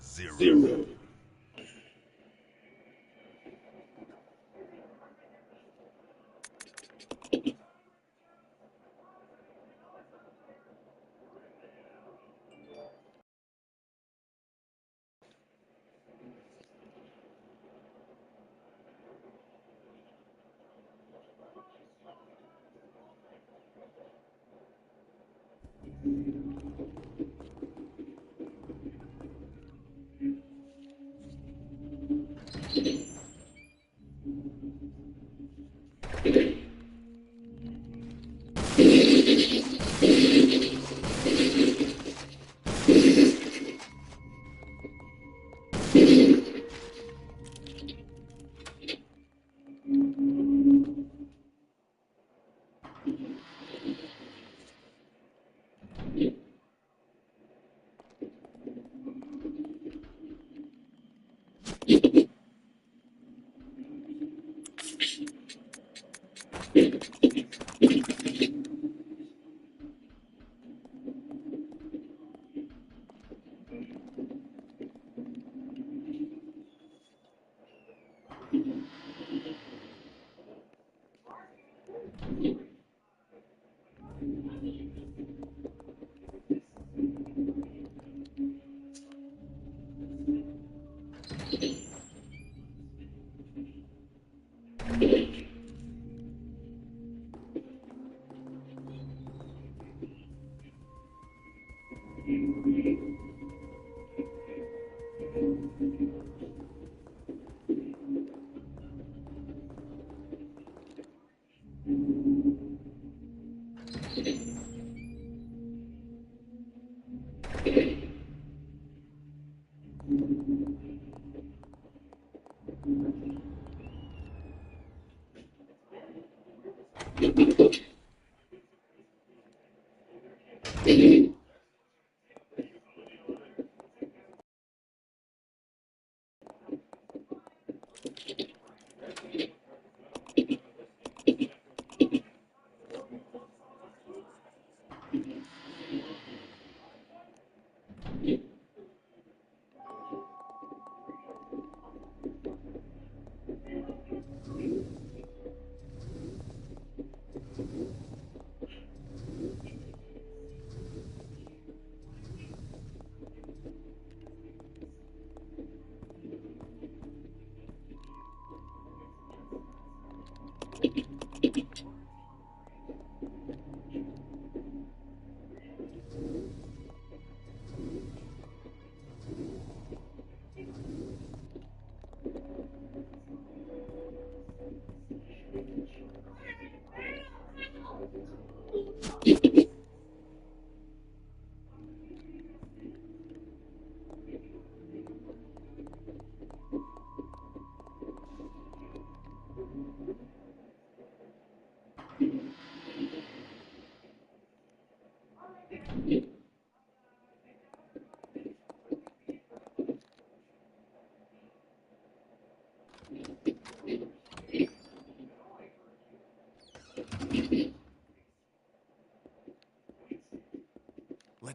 Zero.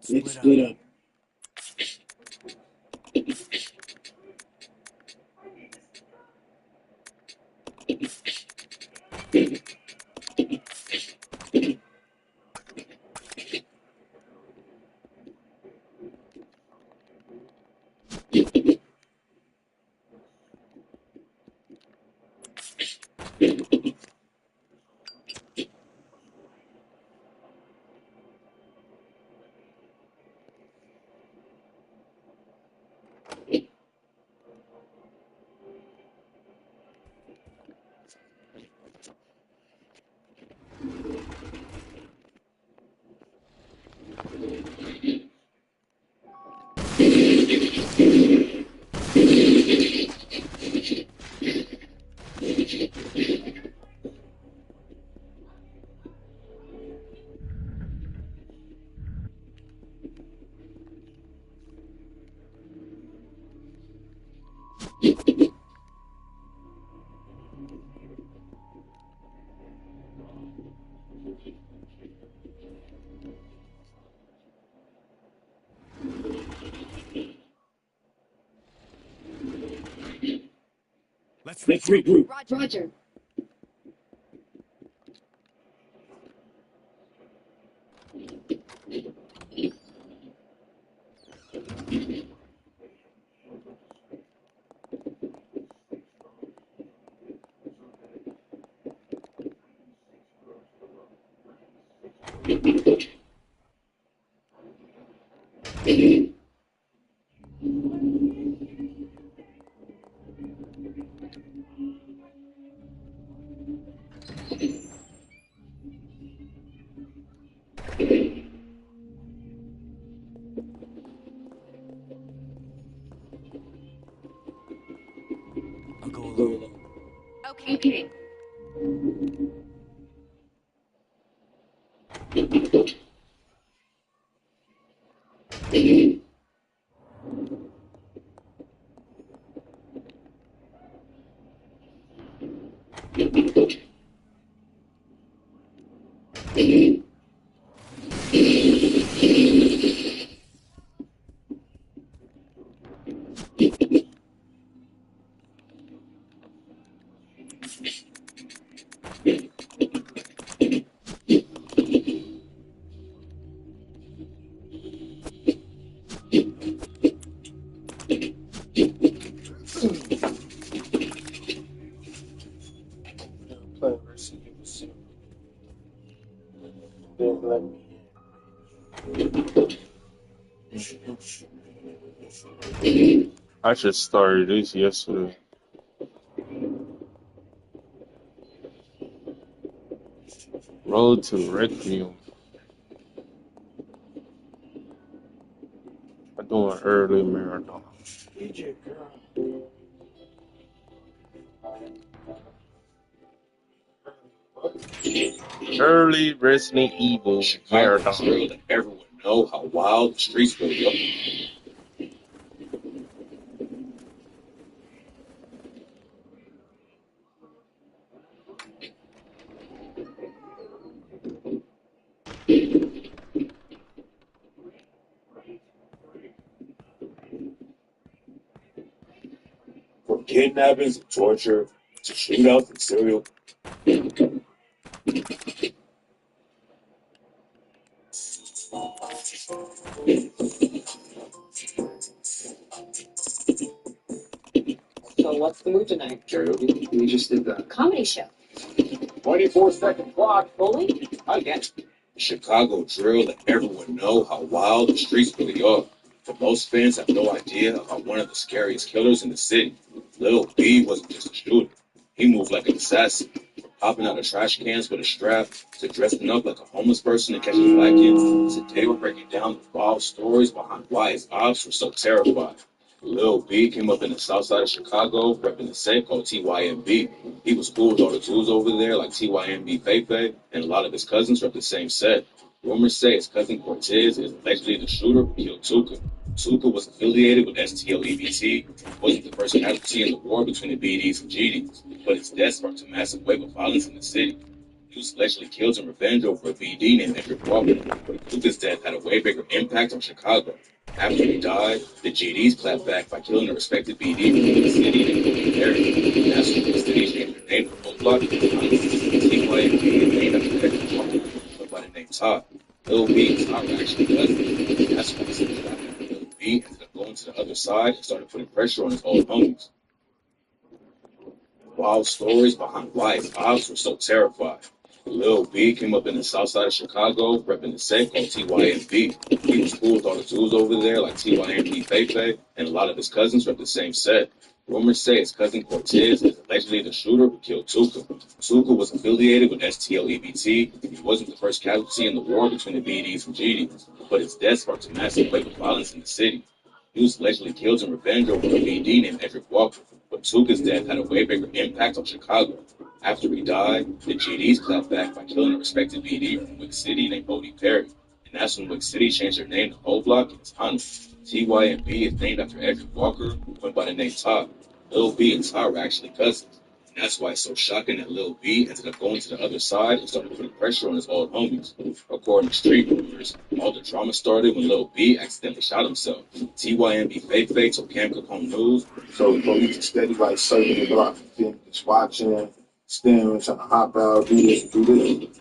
Let's split up. Let's Let's regroup. regroup. Roger. I'll go Go alone. along. Okay. Playing Resident Evil 0. Then let me in. I just started this yesterday. Road to Requiem. I'm doing early marathon. DJ girl. Early Resident Evil Chicago marathon. drill let everyone know how wild the streets really are. From kidnappings and torture to shootouts and serial. So what's the mood tonight? Karaoke. We just did that. Comedy show. 24-second clock. Bowling? Again. Chicago drill let everyone know how wild the streets really are. But most fans have no idea about one of the scariest killers in the city. Lil B wasn't just a shooter. He moved like an assassin. From popping out of trash cans with a strap to dressing up like a homeless person and catching black kids. Today we're breaking down the wild stories behind why his ops were so terrified. Lil B came up in the south side of Chicago, repping the set called TYMB. He was cool with all the tools over there, like TYMB Fefe, and a lot of his cousins rep the same set. Rumors say his cousin Cortez is allegedly the shooter who killed Tuka. Tuka was affiliated with STLEBT, wasn't the first casualty in the war between the BDs and GDs, but his death sparked a massive wave of violence in the city. He was allegedly killed in revenge over a BD named Edric Walker, but Tuka's death had a way bigger impact on Chicago. After he died, the GDs clapped back by killing a respected BD from the city named Oakland area. That's when the city changed their name from Oak Block to TYMB and named after Edric Walker, but by the name Todd. Lil B and Todd were actually cousins. That's when the city got after Lil B ended up going to the other side and started putting pressure on his old homies. Wild stories behind why his ops were so terrified. Lil B came up in the south side of Chicago, repping the set called TYMB. He was cool with all the tools over there, like TYMB Fefe, and a lot of his cousins rep the same set. Rumors say his cousin Cortez is allegedly the shooter who killed Tuka. Tuka was affiliated with STLEBT. He wasn't the first casualty in the war between the BDs and GDs, but his death sparked a massive wave of violence in the city. He was allegedly killed in revenge over a BD named Edric Walker, but Tuka's death had a way bigger impact on Chicago. After he died, the GDs clapped back by killing a respected BD from Wick City named Bodie Perry, and that's when Wick City changed their name to O Block and its tunnel. TYMB is named after Edric Walker, who went by the name Todd. Lil B and Todd were actually cousins. And that's why it's so shocking that Lil B ended up going to the other side and started putting pressure on his old homies. According to street rumors, all the drama started when Lil B accidentally shot himself. TYMB Fake told Cam Capone News. So the police are steady like circling the block, just watching, staring, trying to hop out, do this, do this.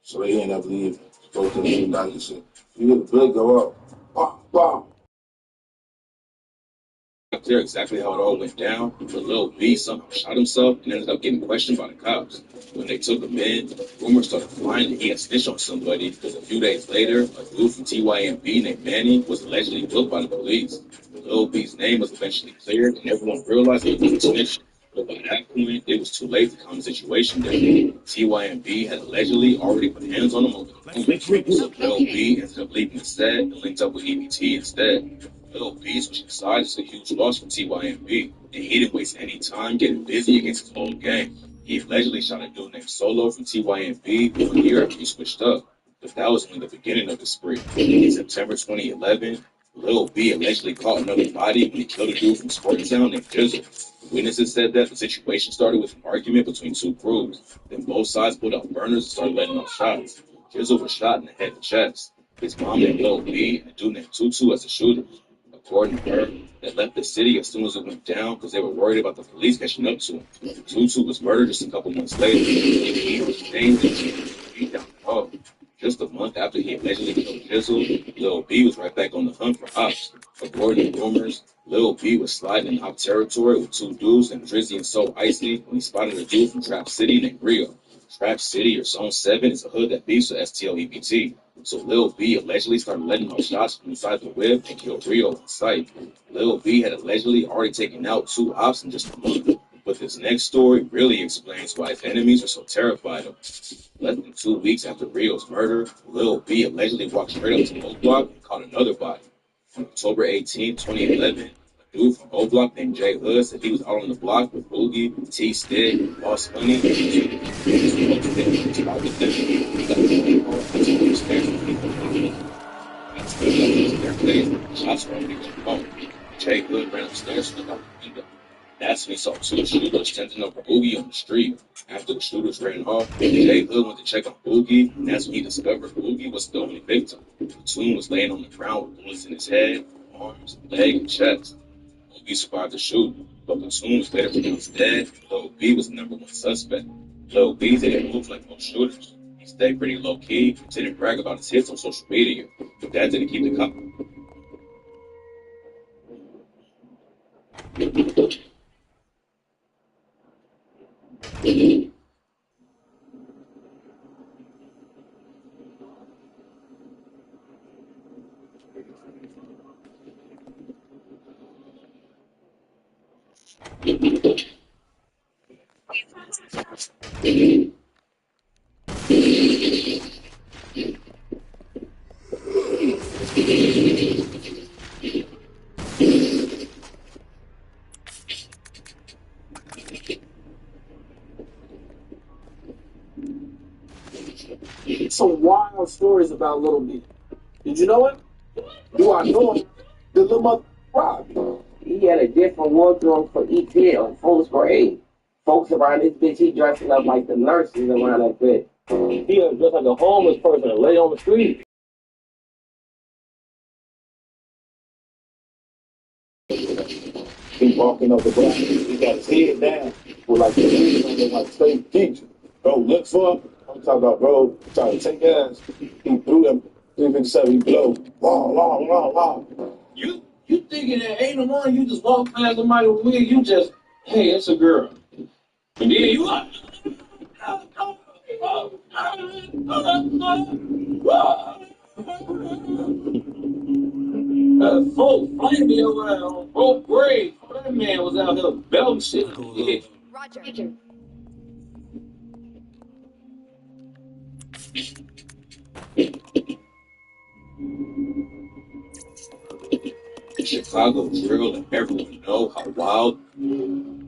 So they end up leaving. Go to the doctor and said, you hear the bullet go up, bam, bam. Not clear exactly how it all went down, but Lil B somehow shot himself and ended up getting questioned by the cops. When they took him in, rumors started flying that he had snitched on somebody because a few days later, a dude from TYMB named Manny was allegedly booked by the police. Lil B's name was eventually cleared and everyone realized he was a snitch. But by that point, it was too late to calm the situation down. TYMB had allegedly already put hands on him over the week, so Lil B ended up leaving the set and linked up with EBT instead. Lil B switching sides is a huge loss for TYMB, and he didn't waste any time getting busy against his old gang. He allegedly shot a dude named Solo from TYMB 1 year after he switched up, but that was only the beginning of the spree. In September 2011, Lil B allegedly caught another body when he killed a dude from Sportingtown named Jizzle. Witnesses said that the situation started with an argument between two crews. Then both sides pulled out burners and started letting off shots. Jizzle was shot in the head and chest. His mom named Lil B and a dude named Tutu as the shooters. According to her, they left the city as soon as it went down because they were worried about the police catching up to him. Tutu was murdered just a couple months later. He was named and beat down the road. Just a month after he allegedly killed Jizzle, Lil B was right back on the hunt for ops. According to rumors, Lil B was sliding in op territory with two dudes named Drizzy and So Icy when he spotted a dude from Trap City named Rio. Trap City or Zone 7 is a hood that beefs with STLEBT. So Lil B allegedly started letting off shots from inside the whip and killed Rio on sight. Lil B had allegedly already taken out two ops in just a month. But this next story really explains why his enemies are so terrified of him. Less than 2 weeks after Rio's murder, Lil B allegedly walked straight up to O Block and caught another body. On October 18, 2011, a dude from O Block named Jay Hood said he was out on the block with Boogie, T-Stick, Boss Money, and he shots were already going home. Jay Hood ran upstairs and looked out the window. That's when he saw two shooters tending over Boogie on the street. After the shooters ran off, Jay Hood went to check on Boogie, and that's when he discovered Boogie was the only victim. Platoon was laying on the ground with bullets in his head, arms, leg, and chest. Boogie survived the shooting, but Platoon was later pronounced dead, and Lil B was the #1 suspect. Lil B didn't move like most shooters. He stayed pretty low-key, didn't brag about his hits on social media, but that didn't keep the cop. Some wild stories about Little B. Did you know it? Do I know him? The little mother robbed me. He had a different wardrobe for each hit on full parade. Folks around this bitch, he dressing up like the nurses around that bitch. He was just like a homeless person that lay on the street. He walking up the block, he got his head down with like the like state teacher. Bro, look for him. I'm talking about, bro, trying to take ass. He threw them 357, he blow. Long. You thinking that ain't no more, you just walk past somebody with wig, you just, hey, it's a girl. And then you like, folks flaming me around on both grades. That man was out there belting shit. Yeah. Roger. Chicago drill and everyone know how wild. The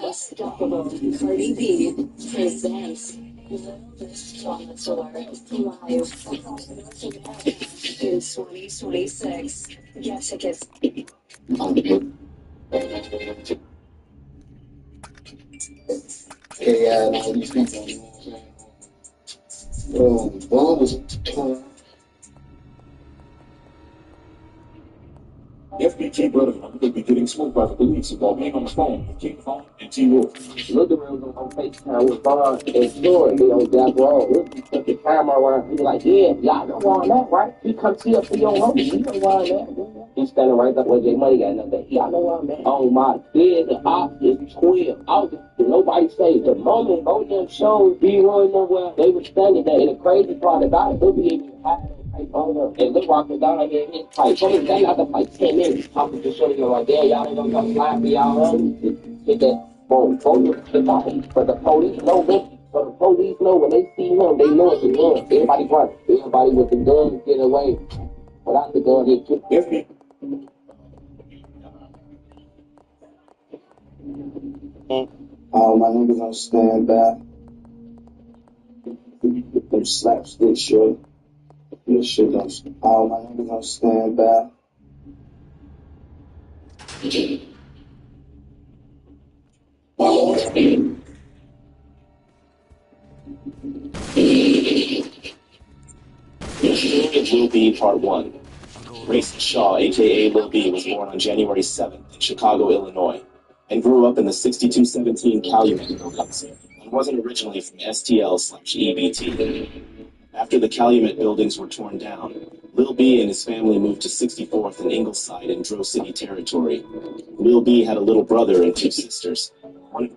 Unstoppable Cardi B presents This Tour live in 2026. Get tickets. AI and all these people, you know what I'm saying? Ball was torn. FBT brother could be getting smoked by the police while being on the phone with King Phone and T-Wolf. Little man was on FaceTime with Vaughn and Jordan, you know, Jack Roll. Look, he put the camera around. He like, yeah, y'all know where I'm at, right? He come see up for your homie. You know where I'm at. He's standing right there where J Money got nothing. Y'all know where I'm at. Oh my bed, the op is 12. Nobody say the moment both them shows be rolling nowhere, they were standing there. And the crazy part about it, they'll be able to have pipe on her. And Lil Rock was down here in his pipe. So they got out like 10 minutes. Talking to Shorty, like, yeah, y'all ain't gonna come slap me out home. Hit that boom, boom, hit that. But the police know this. So the police know when they see him, they know it's a gun. Everybody run. Everybody with the guns get away. Without the gun, they kill. All my niggas gonna stand back. Them slapstick shit. This shit don't. All my niggas gonna stand back. Lil B Part 1. Grayson Shaw, aka Lil B, was born on January 7th in Chicago, Illinois, and grew up in the 6217 Calumet buildings, and wasn't originally from STL/EBT. After the Calumet buildings were torn down, Lil B and his family moved to 64th and Ingleside in Dro City territory. Lil B had a little brother and two sisters. One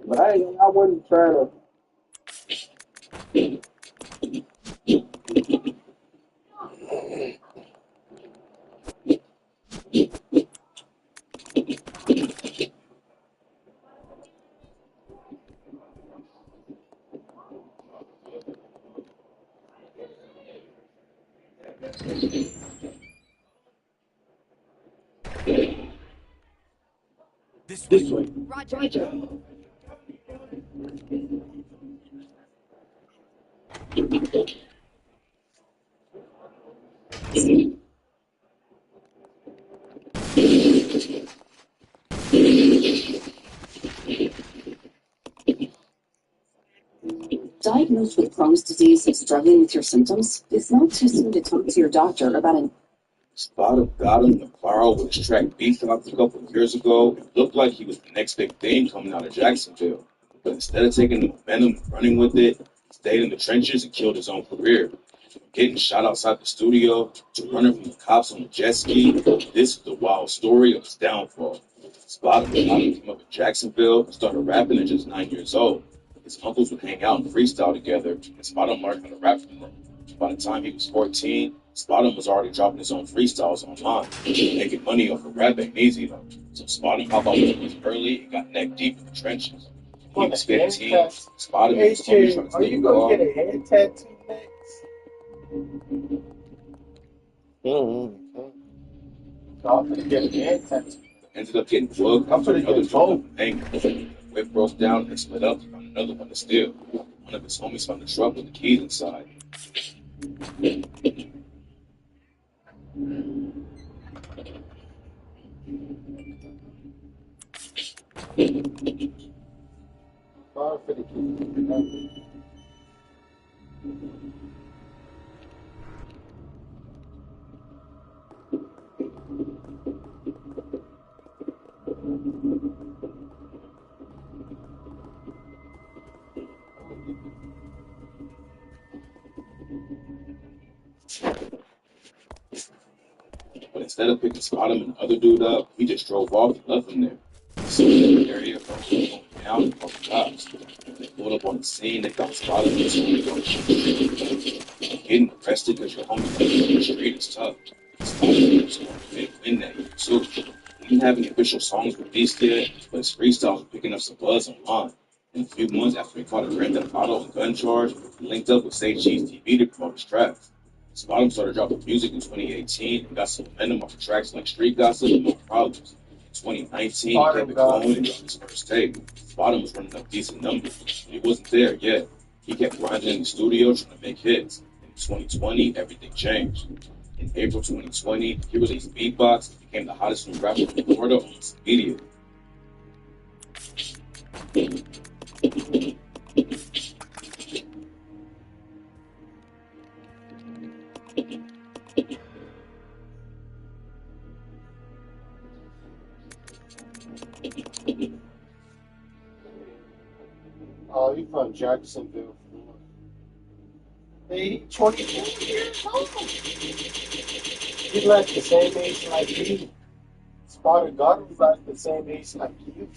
But I wasn't trying to. This way. Roger. Diagnosed with Crohn's disease and struggling with your symptoms, it's not too soon to talk to your doctor about an Spada got him the viral with his track beef out a couple of years ago. It looked like he was the next big thing coming out of Jacksonville. But instead of taking the momentum and running with it, he stayed in the trenches and killed his own career. From getting shot outside the studio to running from the cops on a jet ski, this is the wild story of his downfall. Spada came up in Jacksonville and started rapping at just 9 years old. His uncles would hang out and freestyle together, and Spada learned how to rap from them. By the time he was 14, Spada was already dropping his own freestyles online. Making money off of rap ain't easy though. So Spada hopped out the business early and got neck deep in the trenches. When he was 15, Spada made his homie trying to steal a car. a head tattoo next? I'm gonna get a head tattoo. Ended up getting plugged after another drove up and The whip broke down and split up and found another one to steal. One of his homies found the truck with the keys inside. Sorry for the key. But instead of picking Spottum and the other dude up, he just drove off and left him there. So in the area, folks were going down and called the cops. When they pulled up on the scene, they found Spottum and his homie on the street. Getting arrested because your homie on the street is tough. Spottum was going to win that year, too. He didn't have any official songs released yet, but his freestyles were picking up some buzz online. In a few months after he caught a Grand Theft Auto and gun charge, he linked up with Say Cheese TV to promote his tracks. Spottum started dropping music in 2018 and got some momentum off of tracks like Street Gossip and No Problems. In 2019, he kept it going and dropped his first tape. Spottum was running up decent numbers, but he wasn't there yet. He kept grinding in the studio trying to make hits. In 2020, everything changed. In April 2020, he released Beatbox and became the hottest new rapper in Florida almost immediately. Oh, he's from Jacksonville, Florida. Hey, 22 years old. He's like the same age like me. Spotted God was like the same age like you.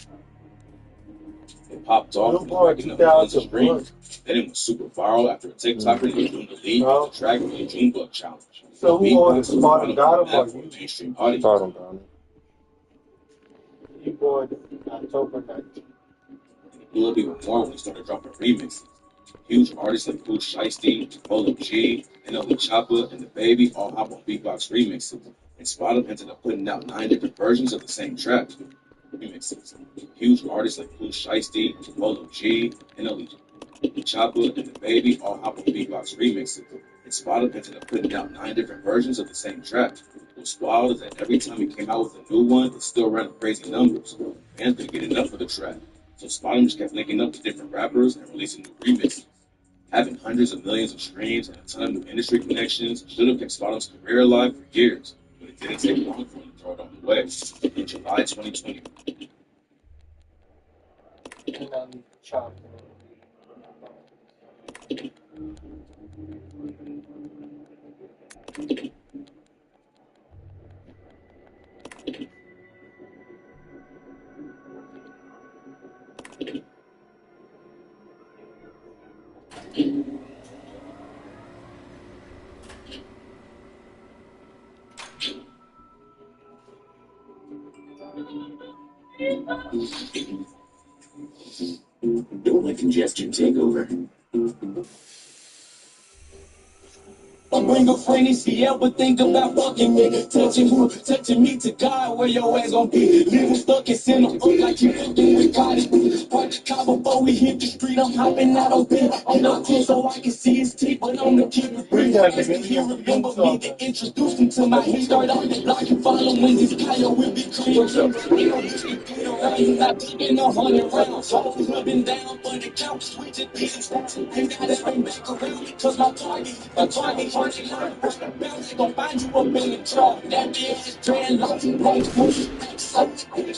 It popped off and was racking up millions of streams. Then it was super viral after a TikToker named Doing the Lead used the track for the Junebug Challenge. So who ordered Spotted God or for a mainstream Spottum audience. got him. you born October 19th? He blew up even more when he started dropping remixes. Huge artists like Pooh Shiesty, Polo G, NLE Choppa, and The Baby all hop on beatbox remixes. And Spottum ended up putting out 9 different versions of the same track. Remixes. Huge artists like Pooh Shiesty, Polo G, NLE Choppa, and The Baby all hop on beatbox remixes. And Spottum ended up putting out 9 different versions of the same track. What's wild is that every time he came out with a new one, it still ran up crazy numbers. Fans couldn't get enough of the track. So Spottum just kept linking up to different rappers and releasing new remixes. Having hundreds of millions of streams and a ton of new industry connections should have kept Spottum's career alive for years, but it didn't take long for him to throw it on the way. In July 2020, NLE Choppa. Don't let congestion take over. I bring a friend if he ever think about fucking me. Touching me to God, where your ass gon' be. Living stuck and send him up like you fucking with Cardi B. Park the car before we hit the street, I'm hopping out on beat. I'm not 10 so I can see his teeth, but I'm the keep it real. He remember me to introduce him to my heat. Start on the block and follow when this Kyle will be clean. We don't just be beat around, you not taking 100 rounds. So I'm rubbing down for the couch, switching beats. Ain't gotta bring back around, cause my target hard line. Bounce gon' find you up in the truck. That bitch dreadlocks, blowing push,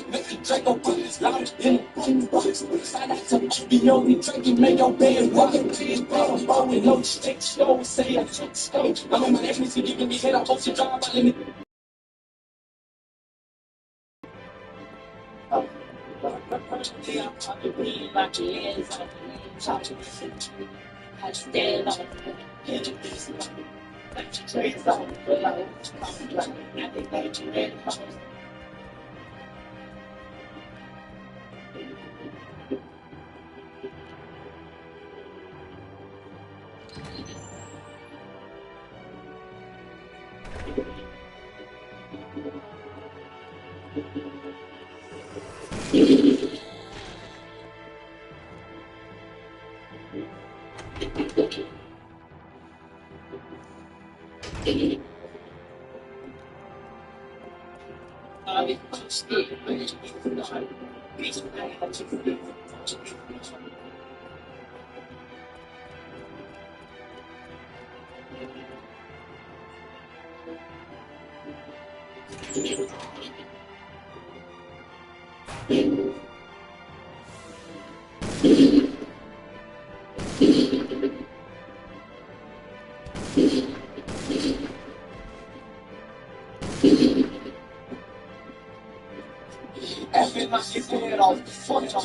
make the Draco put his lounge in the boombox. Side out to HBO, we drinking, make your bed rock. Big bro, blowing no stick, slow, say a trick stage. I'm on my enemies, he giving me head, I hope you drive by limit. I stand on it. Trades on the low, I think that you ready.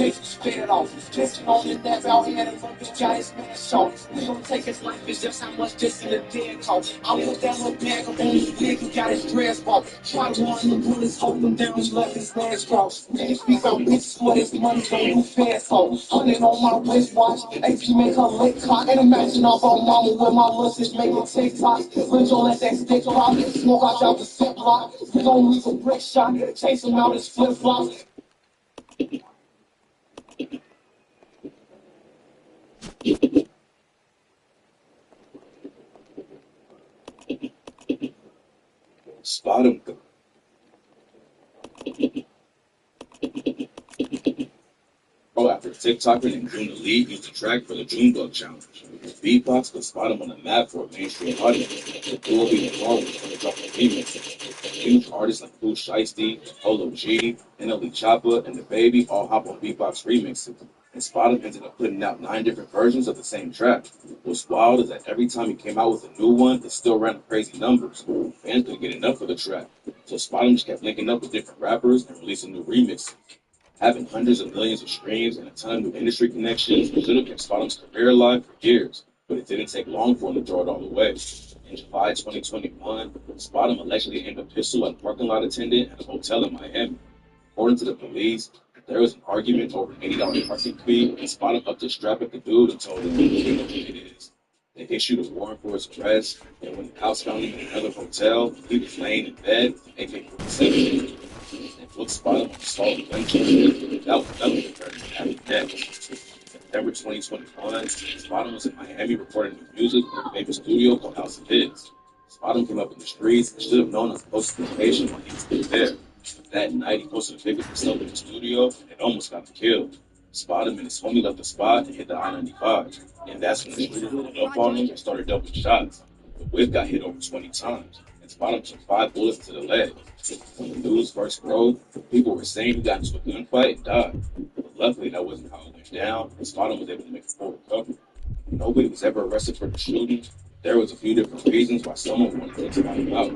Jason spit it off. Kissing on his neck out here, the little bitch got his man show. We gon' take his life, it's just how much this in the dead coat. I want that little bag up on his wig, he got his dress off. Try to run the bullets, hold him down, he left his legs crossed. Niggas speak about bitches, what his money gon' do fast ho. 100 on my wristwatch, AP make her lick cock. And imagine I'm on mama with my muscles making TikToks. Rich on let that stick rock, smoke out the zip block. We gon' leave a brick shot, chase him out his flip flops. Spot him. Bro, after a TikToker named June the Lead used the track for the Junebug Challenge. Beatbox could spot him on the map for a mainstream audience. The duo even wrong was going to drop a remix. Huge artists like Pooh Shiesty, Polo G, NLE Choppa, and The Baby all hop on Beatbox remixes. And Spot him ended up putting out 9 different versions of the same track. What's wild is that every time he came out with a new one, it still ran up crazy numbers. Fans couldn't get enough of the track. So Spot him just kept linking up with different rappers and releasing new remixes. Having hundreds of millions of streams and a ton of new industry connections should have kept Spotham's career alive for years, but it didn't take long for him to throw it all away. In July 2021, Spotham allegedly aimed a pistol at a parking lot attendant at a hotel in Miami. According to the police, there was an argument over an $80 parking fee, and Spotham upped the strap at the dude and told him, "You know what it is." They issued a warrant for his arrest, and when the cops found him in another hotel, he was laying in bed with an AK-47. And booked Spotham on assault and gun charges without felony charges after that. September 2021, Spotham was in Miami recording new music in a famous studio called House of His. Spotham came up in the streets and should have known of posted location when he was still there. That night, he posted a pic of himself in the studio and almost got him killed. Spotham and his homie left the spot and hit the I-95. And that's when the shooter pulled up on him and started doubling shots. The whip got hit over 20 times, and Spotham took 5 bullets to the leg. When the news first broke, people were saying he got into a gunfight and died. But luckily, that wasn't how it went down, and Spotham was able to make a full recovery. Nobody was ever arrested for the shooting. There was a few different reasons why someone wanted to take Spotham out.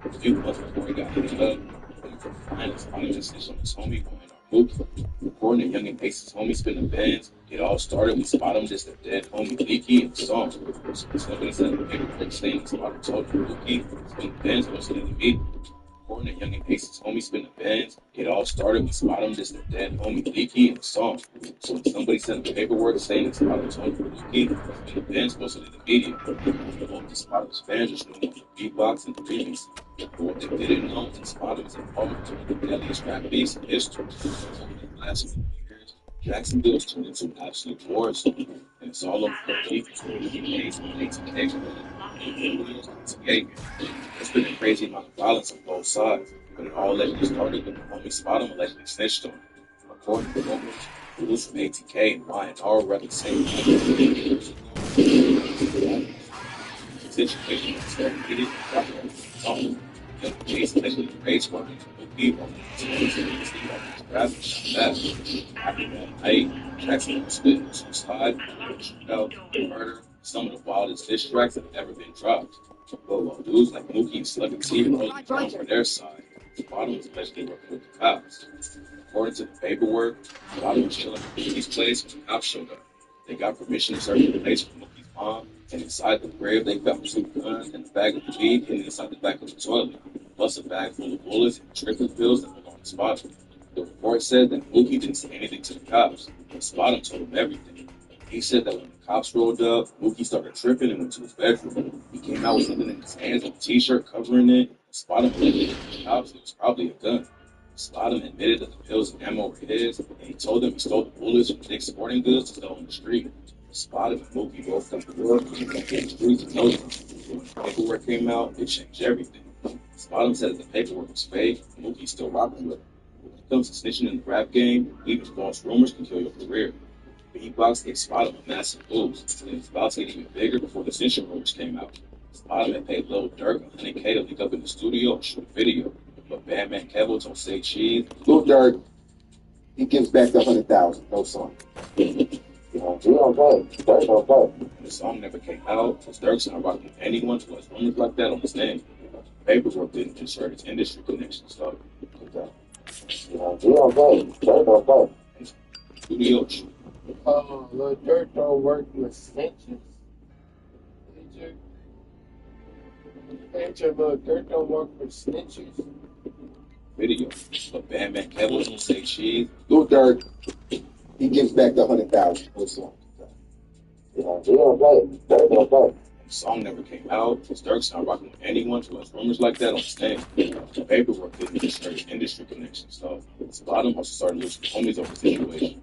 A few months before he got hit up, when he couldn't find his Spotham just snitched on his homie going on Mookie. According to Young and Ace's homie spinning bands, it all started with Spotham just a dead homie Leaky in the song. So somebody said the paperwork saying Spotham told Mookie spinning bands wasn't in the meeting. According to Young and Ace's homie spin the bands, it all started with Spotham just a dead homie Leaky in the song. So when somebody sent the paperwork saying that Spotham told Leaky spin the bands posted in the media. Both the Spotham's fans just knew him for beatbox and the remix. But what they didn't know is that Spotham is involved in one of the deadliest rap beats in history. Over the last few years, Jacksonville has turned into an absolute war zone, and it's all over the beat between ATKs and ATKs and ATK. It's been a crazy amount of violence on both sides, but it all allegedly started with the homie Spotham allegedly snitched on him. According to rumors, Bruce from ATK and YNR were at the same time. Situation was very heated and got resolved. Young Chase allegedly rage working to people after that night, Jackson was split suicide, shootout, murder, some of the wildest diss tracks that have ever been dropped. But while dudes like Mookie and Slugger T were holding down for their side, Spotham was allegedly working with the cops. According to the paperwork, Spotham was chilling at Mookie's place when the cops showed up. They got permission to search the place for Mookie's mom, and inside the grave they found 2 guns and a bag of weed hidden inside the back of the toilet, plus a bag full of bullets and triple pills that belonged to Spotham. The report said that Mookie didn't say anything to the cops, but Spotham told him everything. He said that when the cops rolled up, Mookie started tripping and went to his bedroom. He came out with something in his hands, and a t-shirt covering it. Spotham admitted to the cops it was probably a gun. Spotham admitted that the pills and ammo were his, and he told them he stole the bullets from Dick's Sporting Goods to sell on the street. Spotham and Mookie both got the work and got the streets and told them. When the paperwork came out, it changed everything. Spotham said that the paperwork was fake, and Mookie's still rocking with it. When it comes to snitching in the rap game, even false rumors can kill your career. Beatbox gave Spotham a massive boost, and it was about to get even bigger before the snitching rumors came out. Spotham had paid Lil Durk $100K to link up in the studio and shoot a video, but Bandman Kevo told Say Cheese, Lil Durk, he gives back the 100,000, no song. He don't play. Durk don't play. The song never came out because Durk's not rocking with anyone who has rumors like that on his name. Paperwork didn't just share his industry connections, though. He don't play. Durk don't play. Studio. Lil Durk don't work with snitches. Major Lil Durk don't work with snitches. Video. But Bandman Kevin will say cheese. Lil Durk, he gives back the 100,000. You know, he don't play. Dirk don't play. The song never came out. Dirk's not rocking with anyone who has rumors like that on his name. The paperwork didn't just start industry connections, so Bottom also started losing homies over the situation.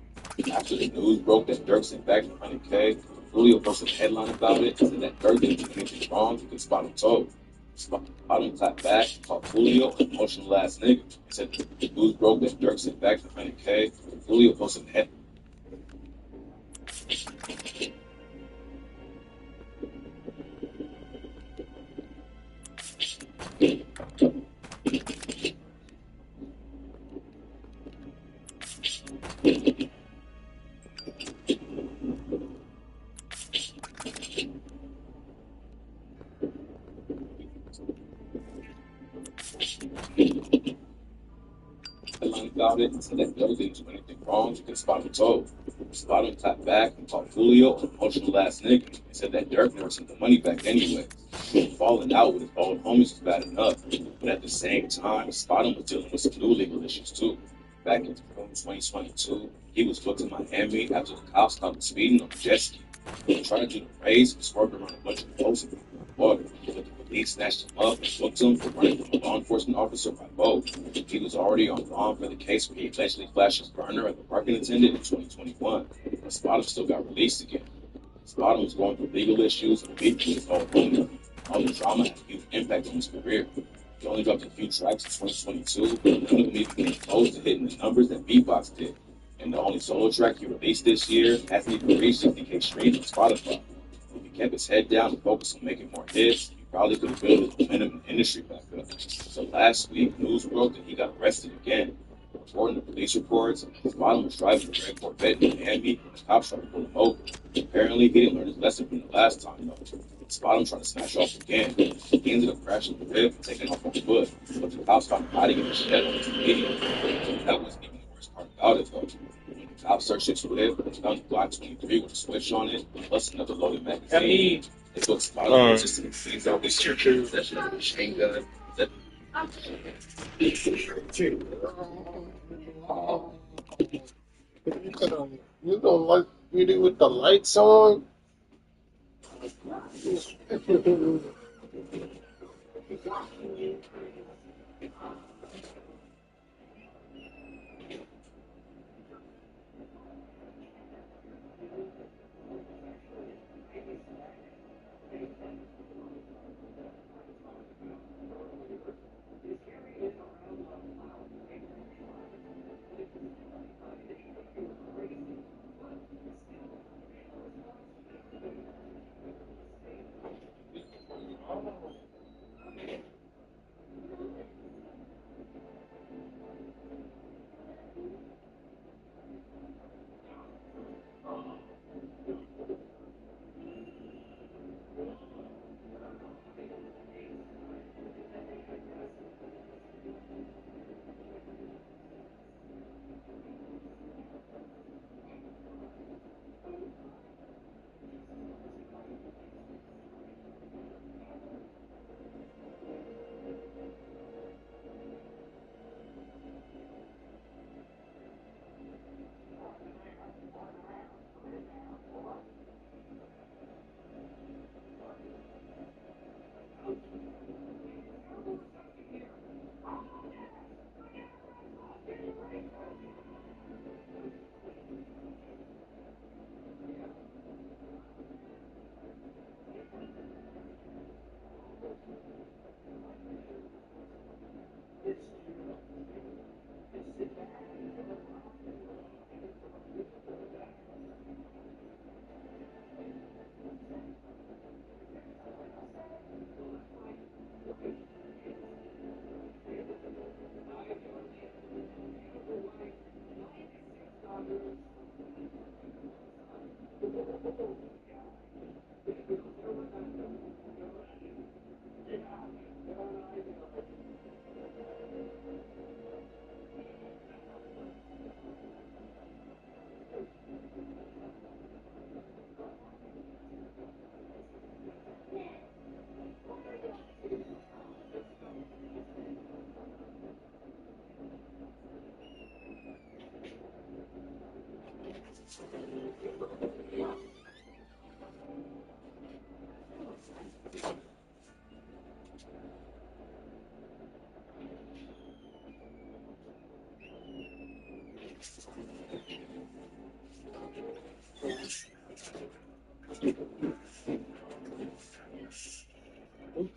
After the news broke that Dirk sent back the 100K, Julio posted a headline about it and said that Dirk didn't do anything wrong because Bottom told. Bottom clapped back, called Julio an emotional ass nigga. He said the news broke that Dirk sent back the 100K. Julio posted a headline. About it and said that Dirk didn't do anything wrong because Bottom told. Bottom clapped back and called Julio an emotional ass nigga and said that Dirk never sent the money back anyway. Falling out with his old homies was bad enough, but at the same time, Bottom was dealing with some new legal issues too. Back in June 2022, he was booked in Miami after the cops caught him speeding on a jet ski. He tried to do the race and swerved around a bunch of boats in the water. But the police snatched him up and booked him for running from a law enforcement officer by boat. He was already on bond for the case where he allegedly flashed his burner at the parking attendant in 2021. But Bottom still got released again. Bottom was going through legal issues and beef with his old homie. All the drama had a huge impact on his career. He only dropped a few tracks in 2022, but none of them even came close to hitting the numbers that Beatbox did. And the only solo track he released this year hasn't even reached 60K streams on Spotify. If he kept his head down and focused on making more hits, he probably could have built his momentum in the industry back up. So last week, news broke that he got arrested again. According to police reports, Bottom was driving a red Corvette in Miami when the cops tried to pull him over. Apparently, he didn't learn his lesson from the last time, though. Bottom tried to smash off again. He ended up crashing the whip and taking off on foot, but the cops found him hiding in a shed on his video. That wasn't even the worst part about it, though. When the cops searched his whip, they found a Glock 23 with a switch on it, plus another loaded magazine. They took Bottom resisting the scenes out this year, possession of a machine gun. You don't like video with the lights on?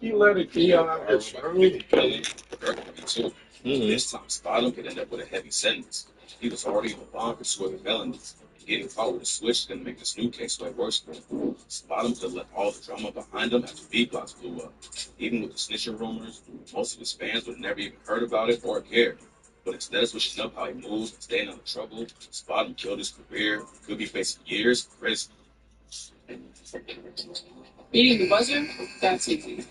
He let it be out of his room. Too. This time, Spottum could end up with a heavy sentence. He was already on bond for swerving felonies. Getting caught with a switch is going to make this new case way worse for him. Spottum could have left all the drama behind him after B-Blocks blew up. Even with the snitching rumors, most of his fans would have never even heard about it or cared. But instead of switching up how he moves and staying out of trouble, Spottum killed his career. Could be facing years in prison. Beating the buzzer? That's easy.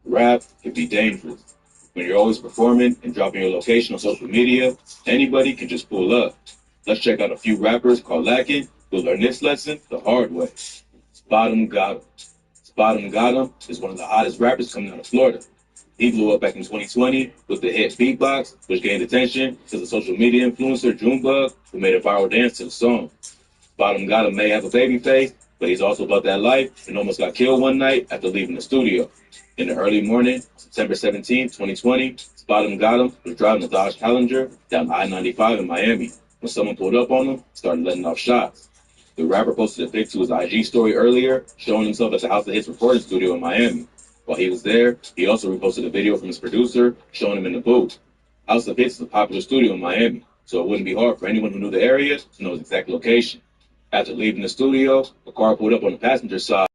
Rap can be dangerous. When you're always performing and dropping your location on social media, anybody can just pull up. Let's check out a few rappers called Lacking who learned this lesson the hard way. Spottum got him. Spottum got him is one of the hottest rappers coming out of Florida. He blew up back in 2020 with the hit Beatbox, which gained attention because the social media influencer Junebug, who made a viral dance to the song. Spottum got him may have a baby face, but he's also about that life and almost got killed one night after leaving the studio. In the early morning, September 17, 2020, Spottum got him was driving a Dodge Challenger down I-95 in Miami when someone pulled up on him and started letting off shots. The rapper posted a pic to his IG story earlier, showing himself at the House of Hits recording studio in Miami. While he was there, he also reposted a video from his producer showing him in the booth. House of Hits is a popular studio in Miami, so it wouldn't be hard for anyone who knew the area to know his exact location. After leaving the studio, a car pulled up on the passenger side.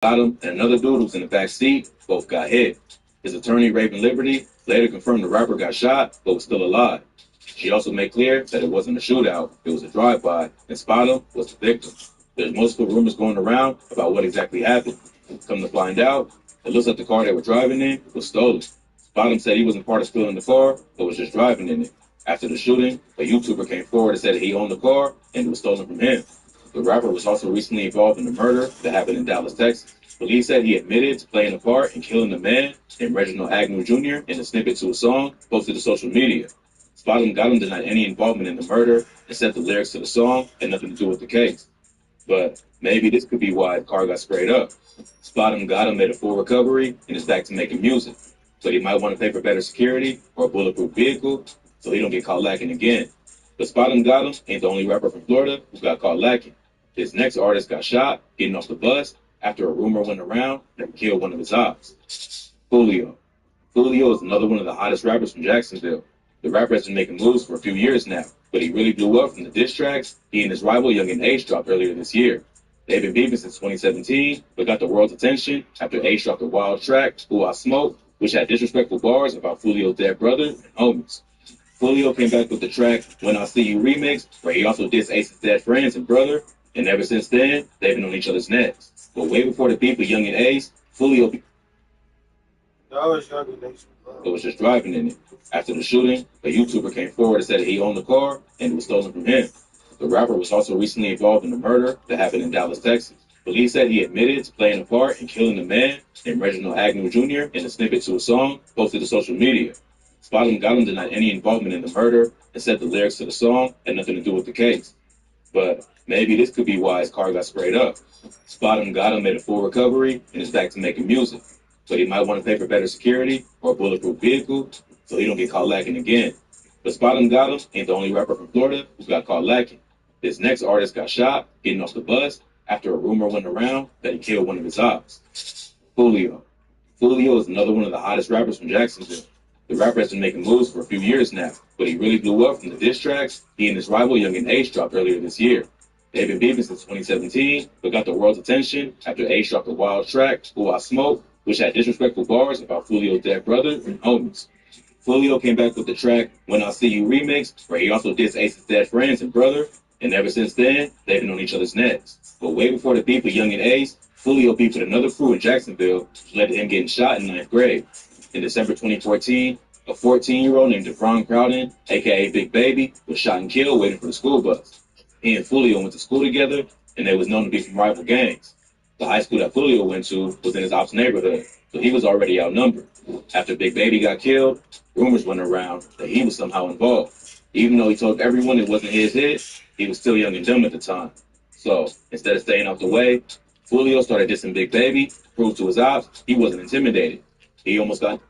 Him and another dude who was in the back seat both got hit. His attorney, Raven Liberty, later confirmed the rapper got shot but was still alive. She also made clear that it wasn't a shootout, it was a drive-by, and Spottum was the victim. There's multiple rumors going around about what exactly happened. Come to find out, it looks like the car they were driving in was stolen. Spottum said he wasn't part of stealing the car, but was just driving in it. After the shooting, a YouTuber came forward and said that he owned the car and it was stolen from him. The rapper was also recently involved in a murder that happened in Dallas, Texas. Police said he admitted to playing a part in killing the man named Reginald Agnew Jr. in a snippet to a song posted to social media. Spottum got him denied any involvement in the murder and said the lyrics to the song had nothing to do with the case. But maybe this could be why the car got sprayed up. Spottum got him made a full recovery and is back to making music. But he might want to pay for better security or a bulletproof vehicle so he don't get caught lacking again. But Spottum got him ain't the only rapper from Florida who got caught lacking. His next artist got shot getting off the bus after a rumor went around that he killed one of his ops. Julio. Julio is another one of the hottest rappers from Jacksonville. The rapper has been making moves for a few years now, but he really blew up from the diss tracks he and his rival Young H dropped earlier this year. They've been beefing since 2017, but got the world's attention after H dropped a wild track, Who I Smoke, which had disrespectful bars about Julio's dead brother and homies. Julio came back with the track When I See You remix, where he also dissed Ace's dead friends and brother, and ever since then, they've been on each other's necks. But way before the beef with Young and Ace, Julio was just driving in it. After the shooting, a YouTuber came forward and said that he owned the car and it was stolen from him. The rapper was also recently involved in a murder that happened in Dallas, Texas. Police said he admitted to playing a part in killing the man named Reginald Agnew Jr. in a snippet to a song posted to social media. Spottum got him denied any involvement in the murder and said the lyrics to the song had nothing to do with the case. But maybe this could be why his car got sprayed up. Spottum got him made a full recovery and is back to making music. But he might want to pay for better security or a bulletproof vehicle so he don't get caught lacking again. But Spottum got him ain't the only rapper from Florida who got caught lacking. His next artist got shot getting off the bus after a rumor went around that he killed one of his ops. Julio. Julio is another one of the hottest rappers from Jacksonville. The rapper has been making moves for a few years now, but he really blew up from the diss tracks he and his rival Young H dropped earlier this year. They've been beefing since 2017, but got the world's attention after H dropped a wild track, Who I Smoke, which had disrespectful bars about Julio's dead brother and homies. Julio came back with the track When I See You remix, where he also dissed Ace's dead friends and brother, and ever since then, they've been on each other's necks. But way before the beef with Young and Ace, Julio beefed with another crew in Jacksonville, which led to him getting shot in 9th grade. In December 2014, a 14-year-old named Devron Crowden, aka Big Baby, was shot and killed waiting for the school bus. He and Julio went to school together, and they was known to be from rival gangs. The high school that Julio went to was in his ops neighborhood, so he was already outnumbered. After Big Baby got killed, rumors went around that he was somehow involved. Even though he told everyone it wasn't his hit, he was still young and dumb at the time. So instead of staying out the way, Julio started dissing Big Baby, proved to his ops he wasn't intimidated. He almost got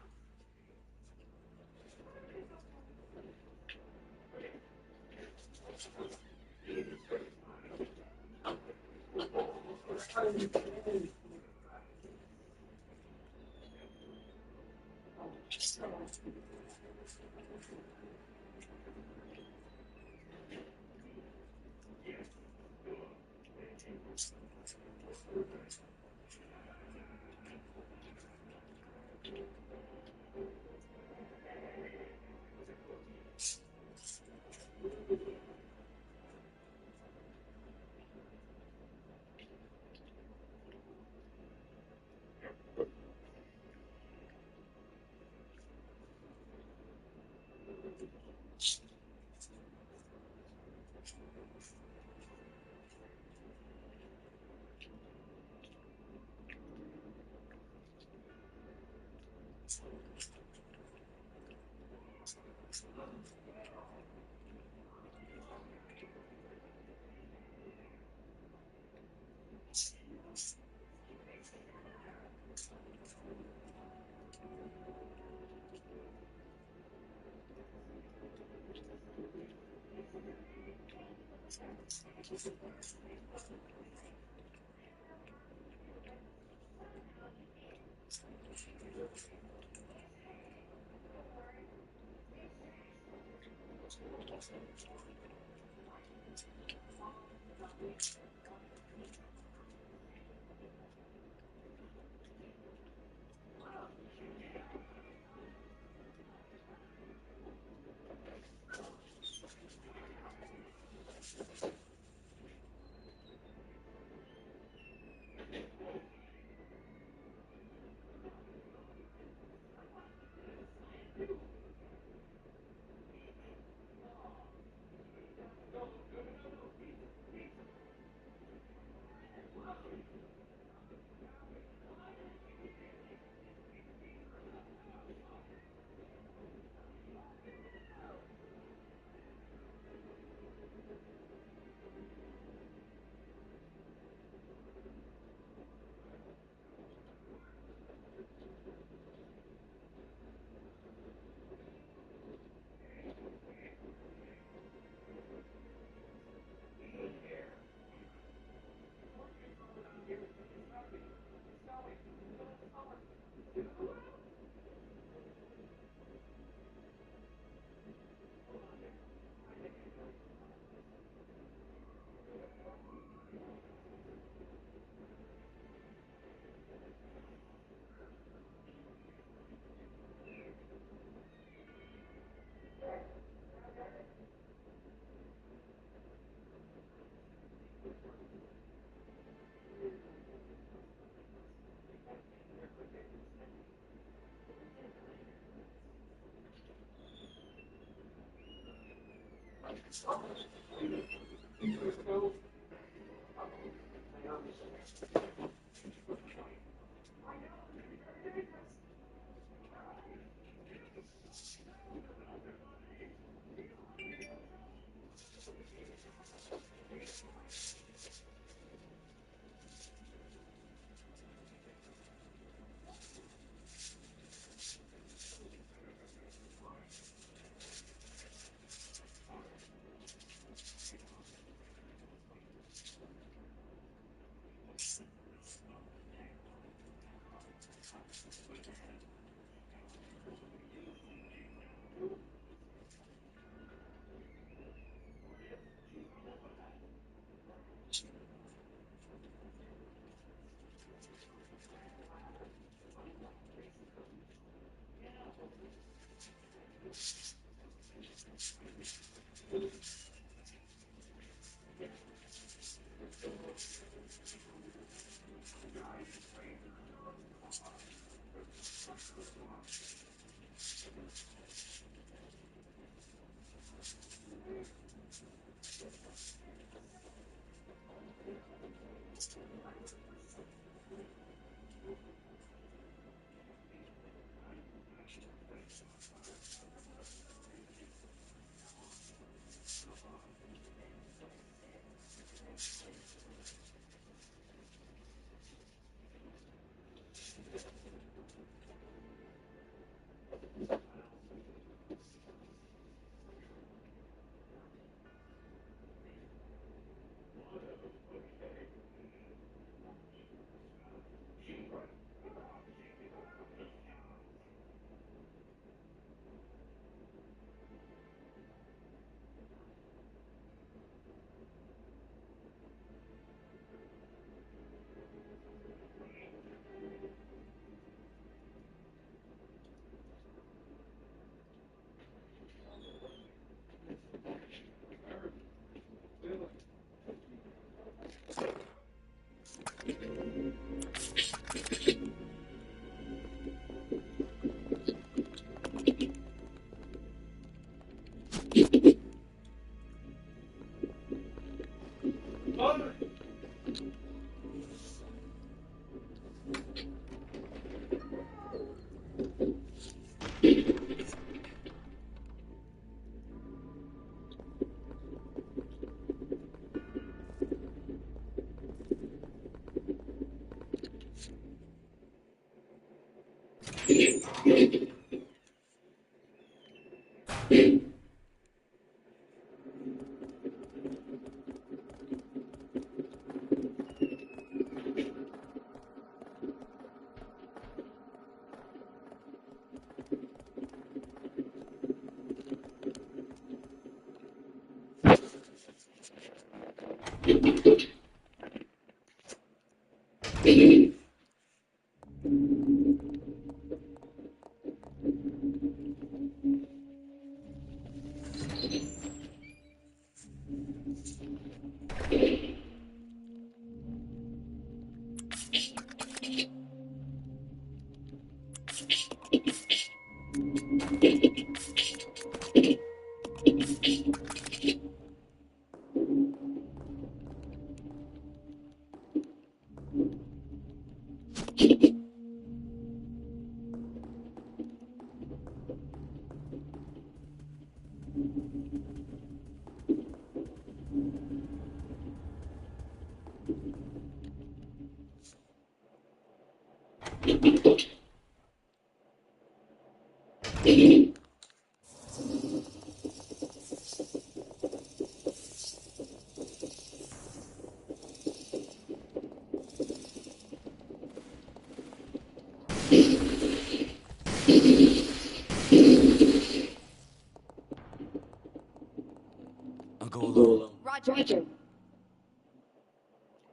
I'll go alone. Roger.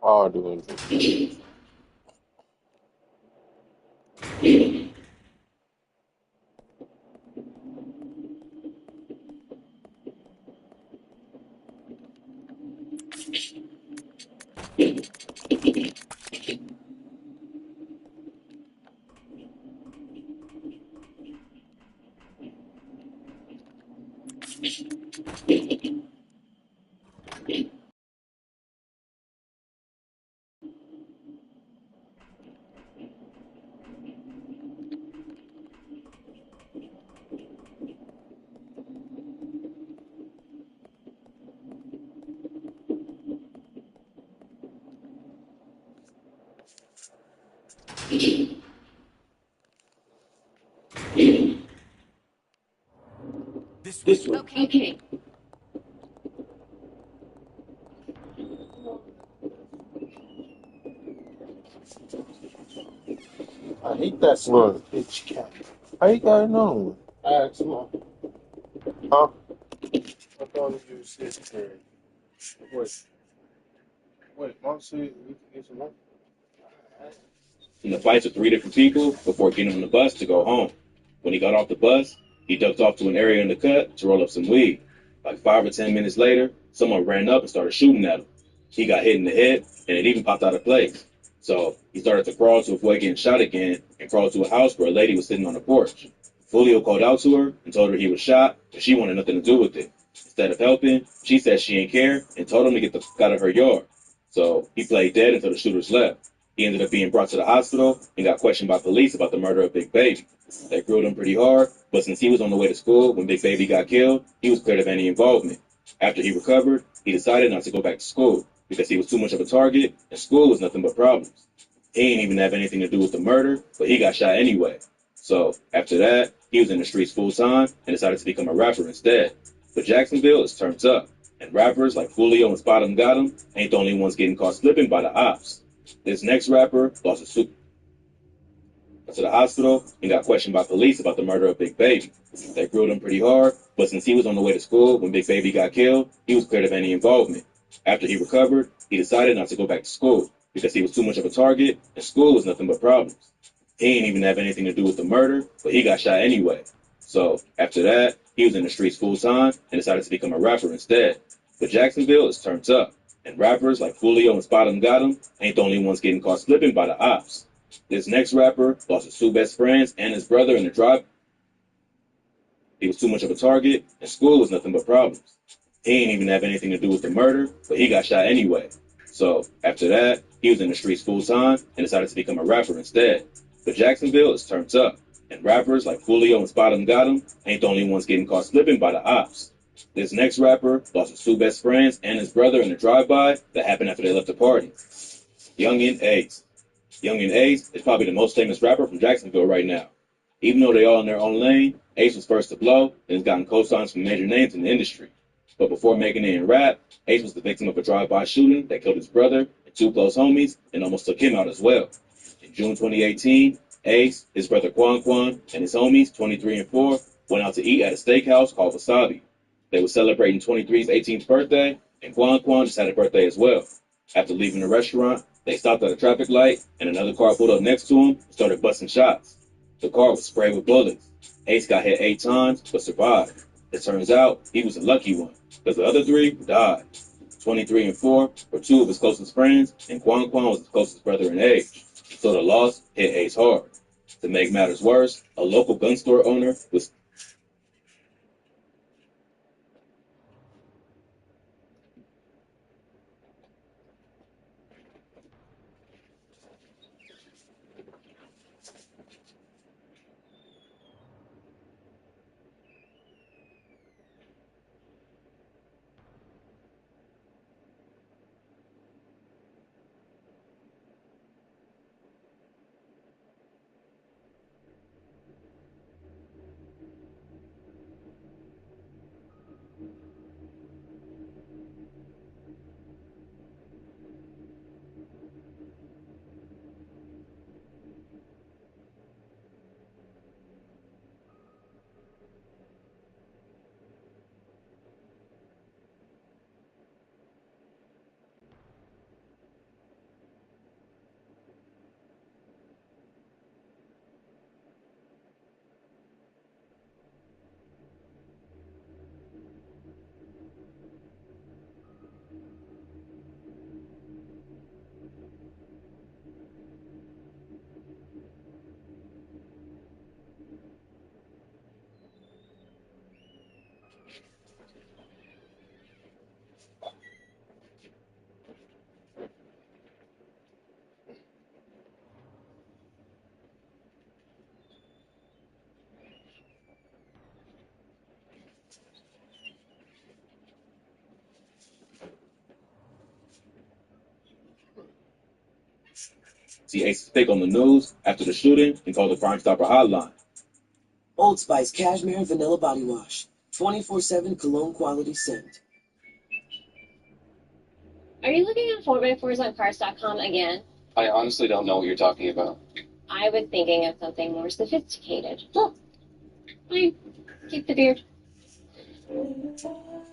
All doing it. This way. Okay. I hate that son of a bitch cat. How you got another one? I asked him, Huh? I thought you was his turn. Wait, Mom said we can get some more. In the fights with 3 different people before getting on the bus to go home. When he got off the bus, he ducked off to an area in the cut to roll up some weed. Like 5 or 10 minutes later, someone ran up and started shooting at him. He got hit in the head, and it even popped out of place. So he started to crawl to avoid getting shot again and crawled to a house where a lady was sitting on the porch. Julio called out to her and told her he was shot, but she wanted nothing to do with it. Instead of helping, she said she didn't care and told him to get the fuck out of her yard. So he played dead until the shooters left. He ended up being brought to the hospital and got questioned by police about the murder of Big Baby. They grilled him pretty hard, but since he was on the way to school when Big Baby got killed, he was cleared of any involvement. After he recovered, he decided not to go back to school because he was too much of a target and school was nothing but problems. He didn't even have anything to do with the murder, but he got shot anyway. So after that, he was in the streets full time and decided to become a rapper instead. But Jacksonville is turned up, and rappers like Julio and Spot 'em Got 'em ain't the only ones getting caught slipping by the ops. This next rapper lost a suit to the hospital and got questioned by police about the murder of Big Baby. They grilled him pretty hard, but since he was on the way to school when Big Baby got killed, he was cleared of any involvement. After he recovered, he decided not to go back to school because he was too much of a target and school was nothing but problems. He didn't even have anything to do with the murder, but he got shot anyway. So after that, he was in the streets full time and decided to become a rapper instead. But Jacksonville is turned up, and rappers like Julio and Spot 'em Got 'em ain't the only ones getting caught slipping by the ops. This next rapper lost his 2 best friends and his brother in the drive. He was too much of a target, and school was nothing but problems. He didn't even have anything to do with the murder, but he got shot anyway. So after that, he was in the streets full time and decided to become a rapper instead. But Jacksonville is turned up, and rappers like Julio and Spot 'em Got 'em ain't the only ones getting caught slipping by the ops. This next rapper lost his 2 best friends and his brother in a drive-by that happened after they left the party. Youngin Ace. Youngin Ace is probably the most famous rapper from Jacksonville right now. Even though they all in their own lane, Ace was first to blow and has gotten co-signs from major names in the industry. But before making it in rap, Ace was the victim of a drive-by shooting that killed his brother and two close homies and almost took him out as well. In June 2018, Ace, his brother Quan Quan, and his homies, 23 and 4, went out to eat at a steakhouse called Wasabi. They were celebrating 23's 18th birthday, and Quan Quan just had a birthday as well. After leaving the restaurant, they stopped at a traffic light, and another car pulled up next to him and started busting shots. The car was sprayed with bullets. Ace got hit 8 times, but survived. It turns out he was a lucky one, because the other 3 died. 23 and 4 were 2 of his closest friends, and Quan Quan was his closest brother in age. So the loss hit Ace hard. To make matters worse, a local gun store owner was see Ace thick on the news after the shooting and called the Crime Stopper hotline. Old Spice Cashmere and Vanilla Body Wash. 24/7 cologne quality scent. Are you looking at 4x4s on cars.com again? I honestly don't know what you're talking about. I was thinking of something more sophisticated. Look, fine. Keep the beard.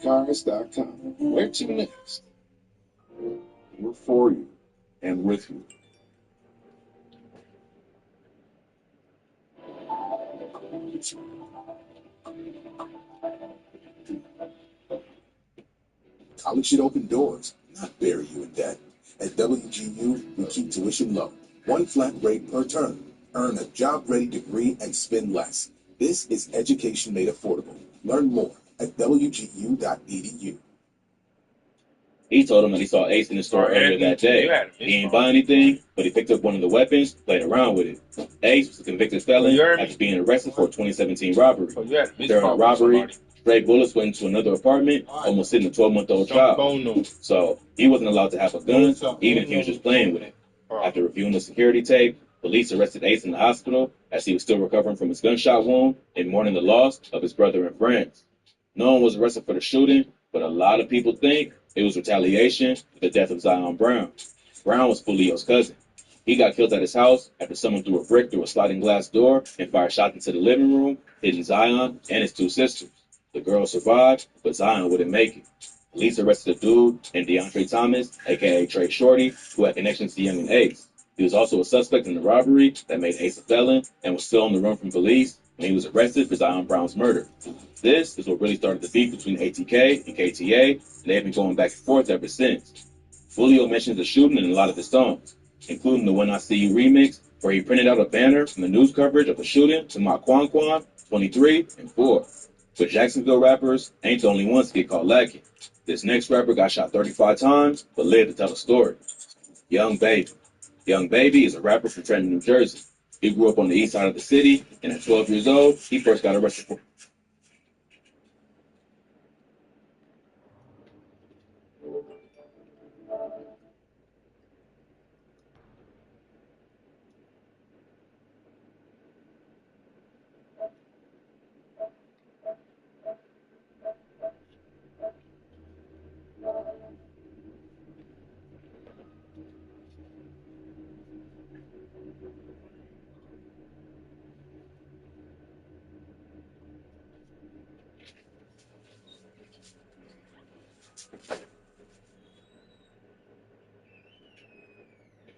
Cars.com. Where to next? We're for you and with you. College should open doors, not bury you in debt. At WGU, we keep tuition low. One flat rate per term. Earn a job-ready degree and spend less. This is education made affordable. Learn more at wgu.edu. He told him that he saw Ace in the store earlier that day. He ain't buy anything, but he picked up one of the weapons, played around with it. Ace was a convicted felon after being arrested for a 2017 robbery. During a robbery, stray bullets went into another apartment, almost hitting a 12-month-old child. So he wasn't allowed to have a gun, even if he was just playing with it. After reviewing the security tape, police arrested Ace in the hospital as he was still recovering from his gunshot wound and mourning the loss of his brother and friends. No one was arrested for the shooting, but a lot of people think it was retaliation for the death of Zion Brown. Brown was Fulio's cousin. He got killed at his house after someone threw a brick through a sliding glass door and fired shots into the living room, hitting Zion and his 2 sisters. The girls survived, but Zion wouldn't make it. Police arrested a dude named DeAndre Thomas, a.k.a. Trey Shorty, who had connections to Young and Ace. He was also a suspect in the robbery that made Ace a felon and was still on the run from police when he was arrested for Zion Brown's murder. This is what really started the beef between ATK and KTA, and they've been going back and forth ever since. Fulio mentions the shooting in a lot of his songs, including the When I See You remix, where he printed out a banner from the news coverage of the shooting to my Quan Quan, 23, and 4. But Jacksonville rappers ain't the only ones to get caught lacking. This next rapper got shot 35 times, but lived to tell the story. Young Baby. Young Baby is a rapper from Trenton, New Jersey. He grew up on the east side of the city, and at 12 years old, he first got arrested for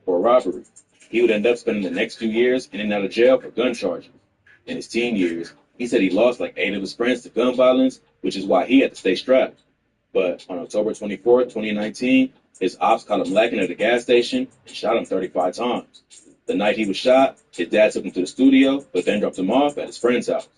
For robbery. He would end up spending the next few years in and out of jail for gun charges. In his teen years, he said he lost like 8 of his friends to gun violence, which is why he had to stay strapped. But on October 24th, 2019, his ops caught him lacking at a gas station and shot him 35 times. The night he was shot, his dad took him to the studio, but then dropped him off at his friend's house.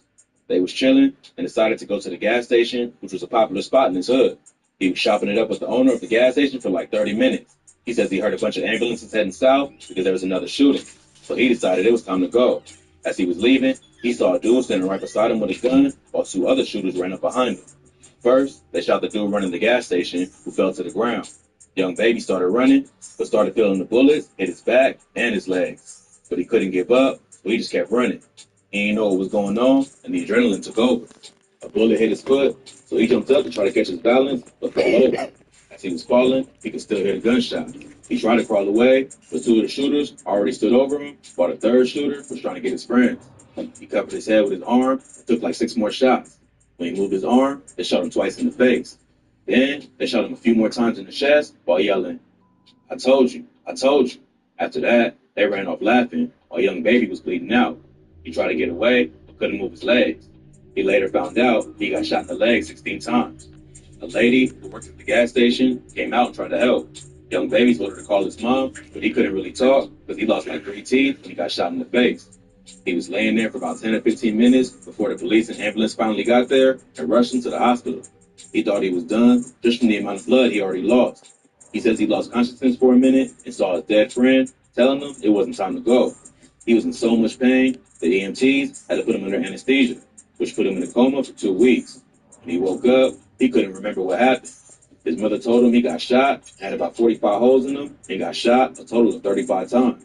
They was chilling and decided to go to the gas station, which was a popular spot in his hood. He was shopping it up with the owner of the gas station for like 30 minutes. He says he heard a bunch of ambulances heading south because there was another shooting. So he decided it was time to go. As he was leaving, he saw a dude standing right beside him with a gun, while 2 other shooters ran up behind him. First, they shot the dude running the gas station, who fell to the ground. Young baby started running, but started feeling the bullets hit his back and his legs. But he couldn't give up, so he just kept running. He didn't know what was going on, and the adrenaline took over. A bullet hit his foot, so he jumped up to try to catch his balance, but fell over. As he was falling, he could still hear the gunshot. He tried to crawl away, but 2 of the shooters already stood over him, while the 3rd shooter was trying to get his friends. He covered his head with his arm and took like 6 more shots. When he moved his arm, they shot him twice in the face. Then they shot him a few more times in the chest while yelling, "I told you, I told you." After that, they ran off laughing while young baby was bleeding out. He tried to get away, but couldn't move his legs. He later found out he got shot in the leg 16 times. A lady who worked at the gas station came out and tried to help. Young baby told her to call his mom, but he couldn't really talk because he lost like 3 teeth when he got shot in the face. He was laying there for about 10 or 15 minutes before the police and ambulance finally got there and rushed him to the hospital. He thought he was done just from the amount of blood he already lost. He says he lost consciousness for a minute and saw his dead friend telling him it wasn't time to go. He was in so much pain that EMTs had to put him under anesthesia, which put him in a coma for 2 weeks. When he woke up, he couldn't remember what happened. His mother told him he got shot, had about 45 holes in him, and got shot a total of 35 times.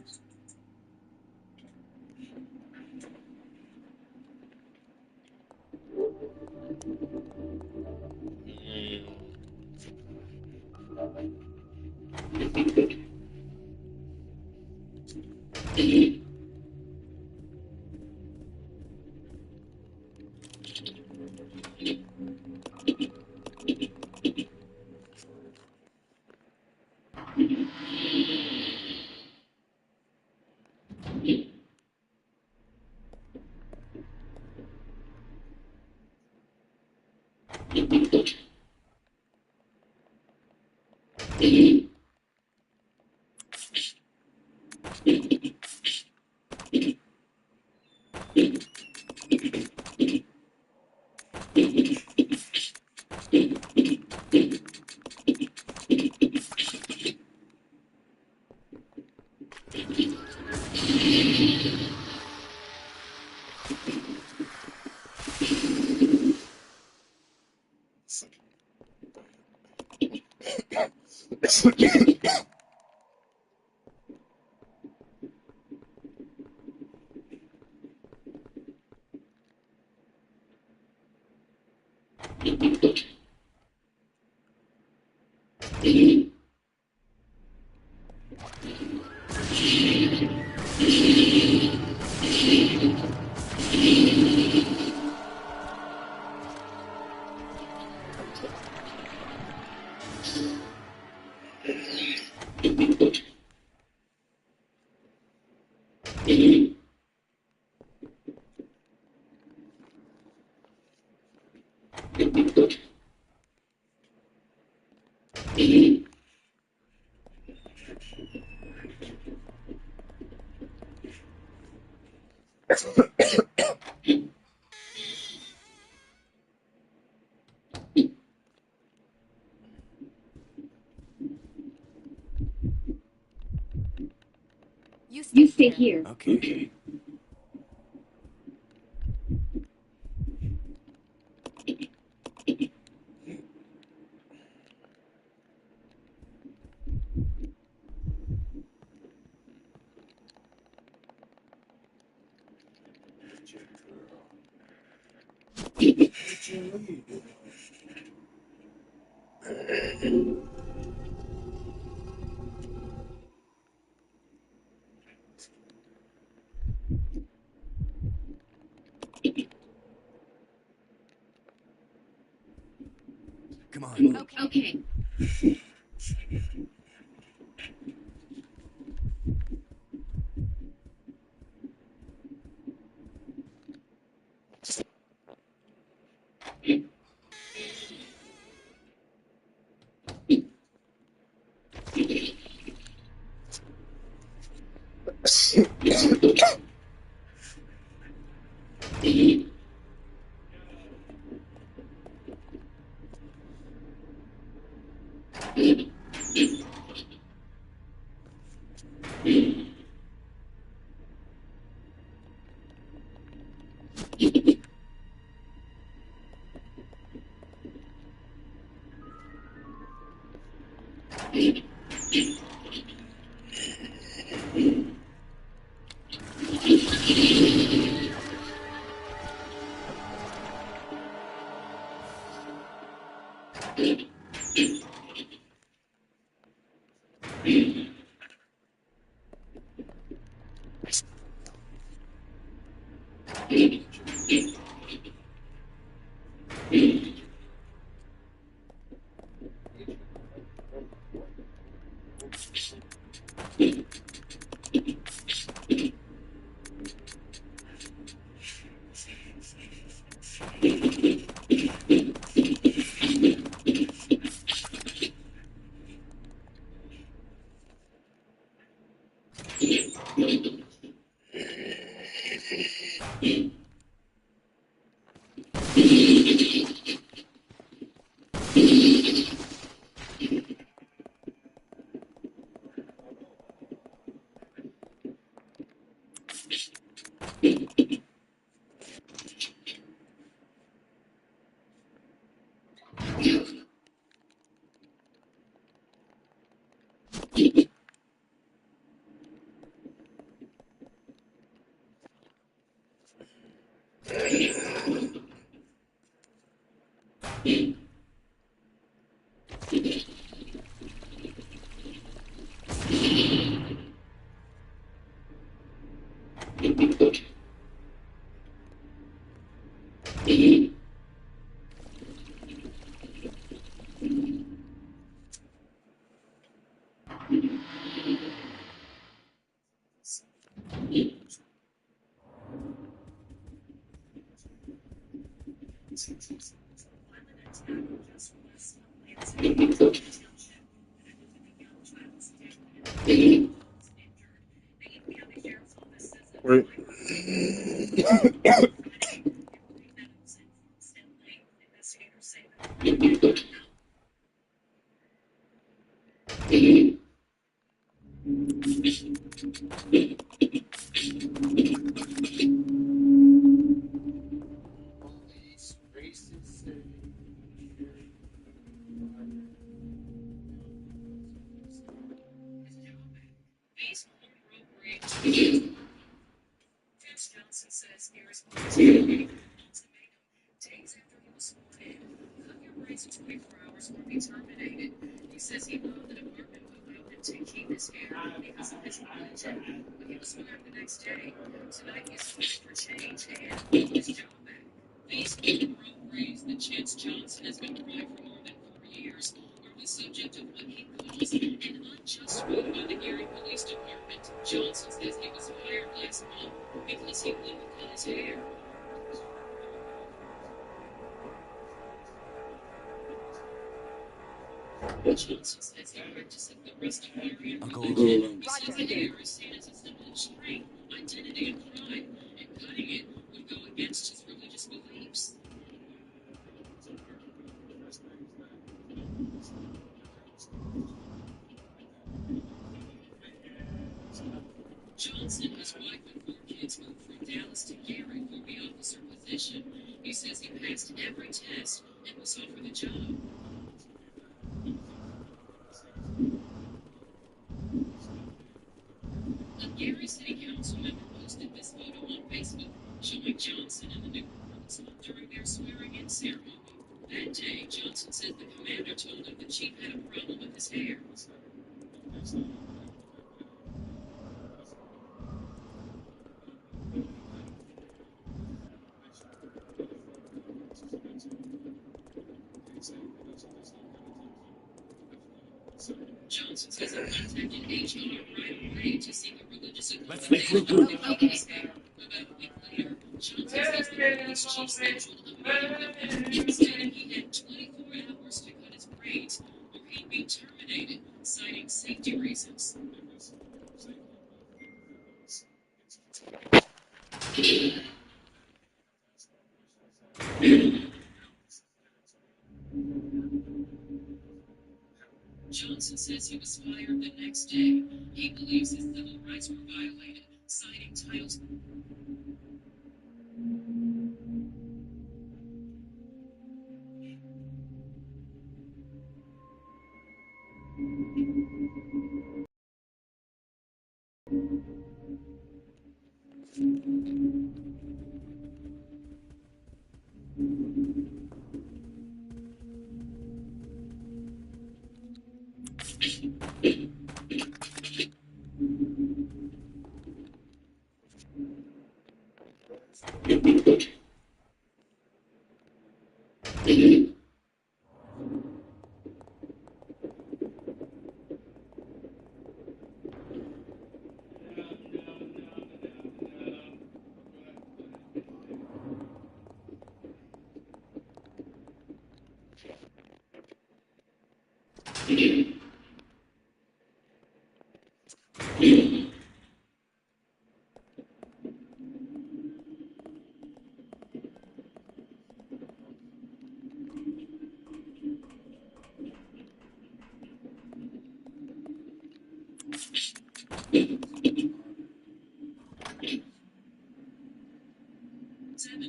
You stay here. Okay. Come on. Okay. Right. I'll go along. Let's regroup. Johnson says he was fired the next day. He believes his civil rights were violated, citing titles.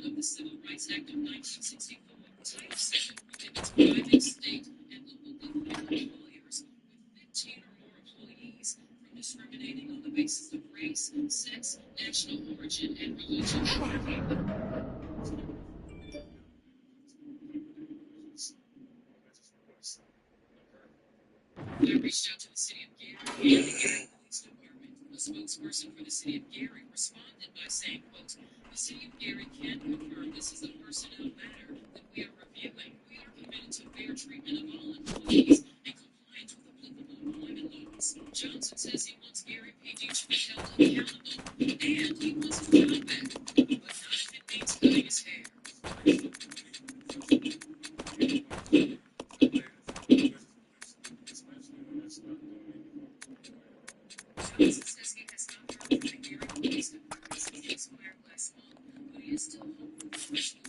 Of the Civil Rights Act of 1964, Title 7 prohibits private, state, and local government employers with 15 or more employees from discriminating on the basis of race, sex, national origin, and religion. I reached out to the city of Gary and the Gary Police Department. A spokesperson for the city of Gary responded by saying, quote, "The city of Gary can confirm this is a personnel matter that we are reviewing. We are committed to fair treatment of all employees and compliance with applicable employment laws." Johnson says he wants Gary PD to be held accountable and he wants his job back, but not if it means cutting his hair. Johnson says he has not heard from the Gary Police Department since he expired last month, but he is still hopeful for resolution.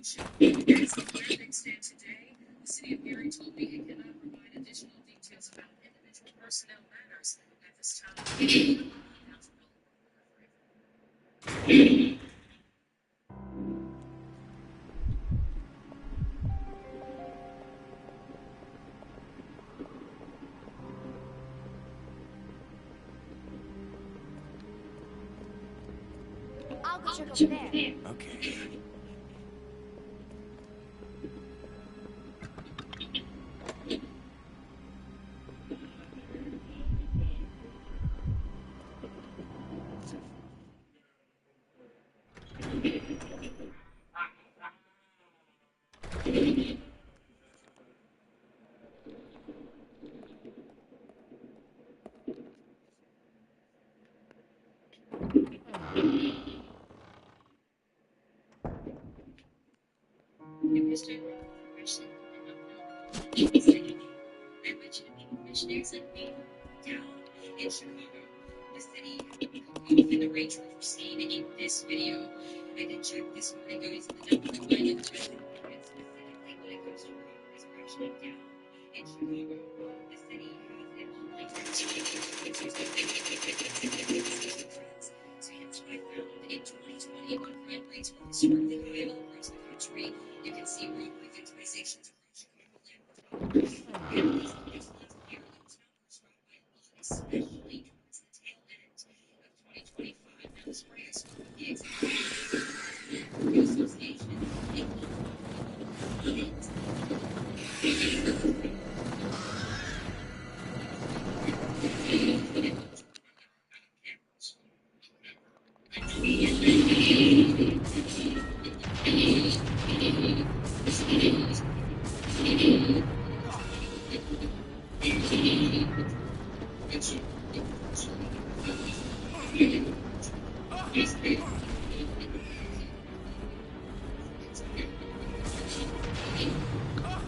As of where things stand today, the city of Gary told me it cannot provide additional details about individual personnel matters at this time. I'll go check over there. Okay. I mentioned missionaries like me down in Chicago, the city within the range we're foreseen in this video. I did check this morning, goes to the number one in the specifically when it comes to resurrection down in Chicago. The city has so hence why I found in 2020 on crime rates were historically high all across the country. You can see robbery victimizations across Chicago. And these last year, those numbers dropped by a lot, especially towards the tail end of 2025. Now, this morning I spoke with the executive association in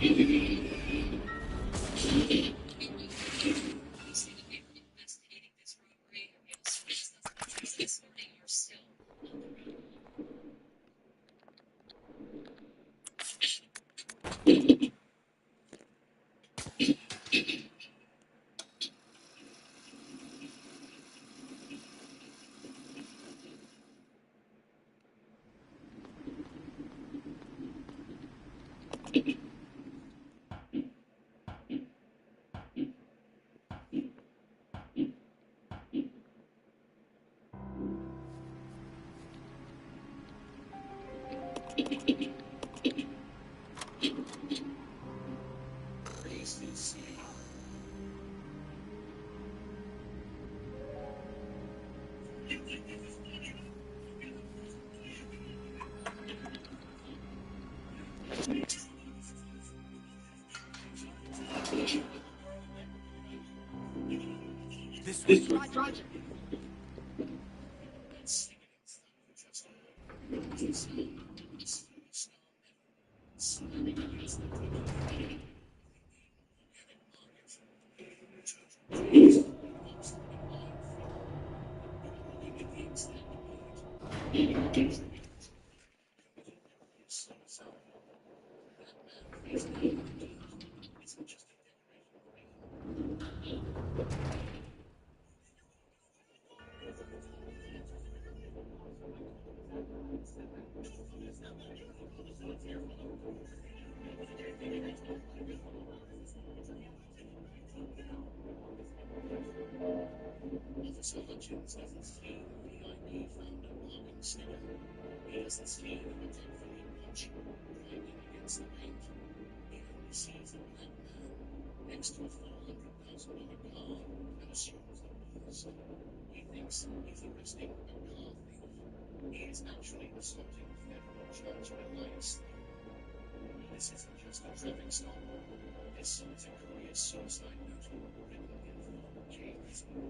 Investigating this road gray area, sources this morning are still This way.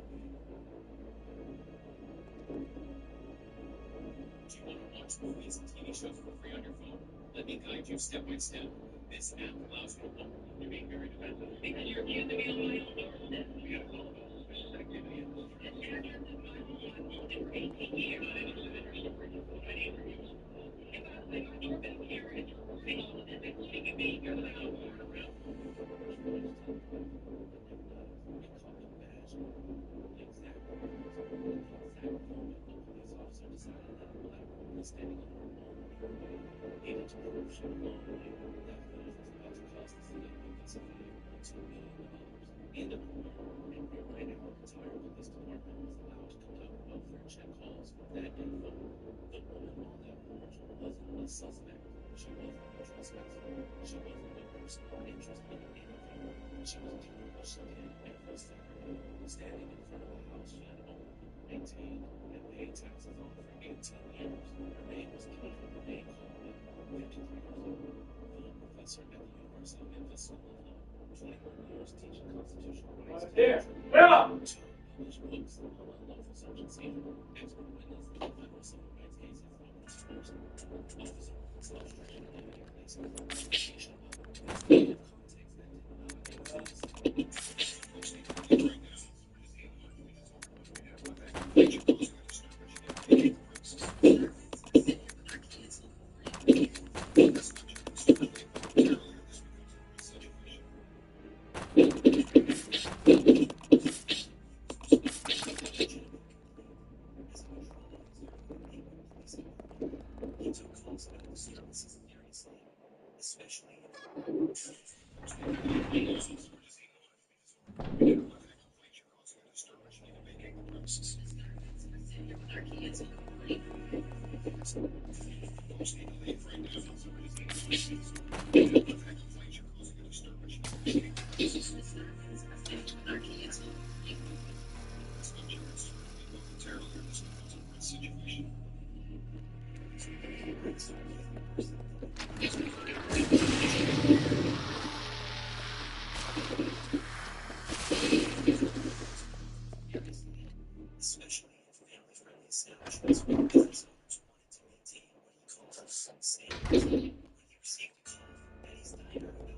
Movies and TV shows for free on your phone? Let me guide you step by step. This app allows you to look. You're being very defensive. Because you're accusing me on my own doorstep. We got a call about suspicious activity in this room. The address is my home. I've owned it for 18 years. I'm interested in your story. I need reviews. If I play my doorbell here and you're recording all of this, including your behavior that I don't want around. Standing on her own needed to prove she belonged there. That footage was about to cost the city of Pennsylvania $1.2 million. In the courtroom, and we ran out of entire police department was allowed to conduct welfare check calls from that day forward. The woman on that porch wasn't a suspect. She wasn't a trespasser. She wasn't a person of interest in anything. She was doing what she did every Saturday, standing in front of a house she had owned, maintained, and paid taxes on for 18 years. Her name was Kendra Renee Coleman, 53 years old, full professor at the University of Memphis School of Law, 21 years teaching constitutional rights. Two published books on unlawful search and seizure, expert witness in federal civil rights cases, officer obstruction of limiting police investigation of investigative context that did not exist. He took calls about disturbances seriously, especially especially if family-friendly establishments or business owners wanted to maintain what he called a sun standards. When he received a call from Betty's Diner about a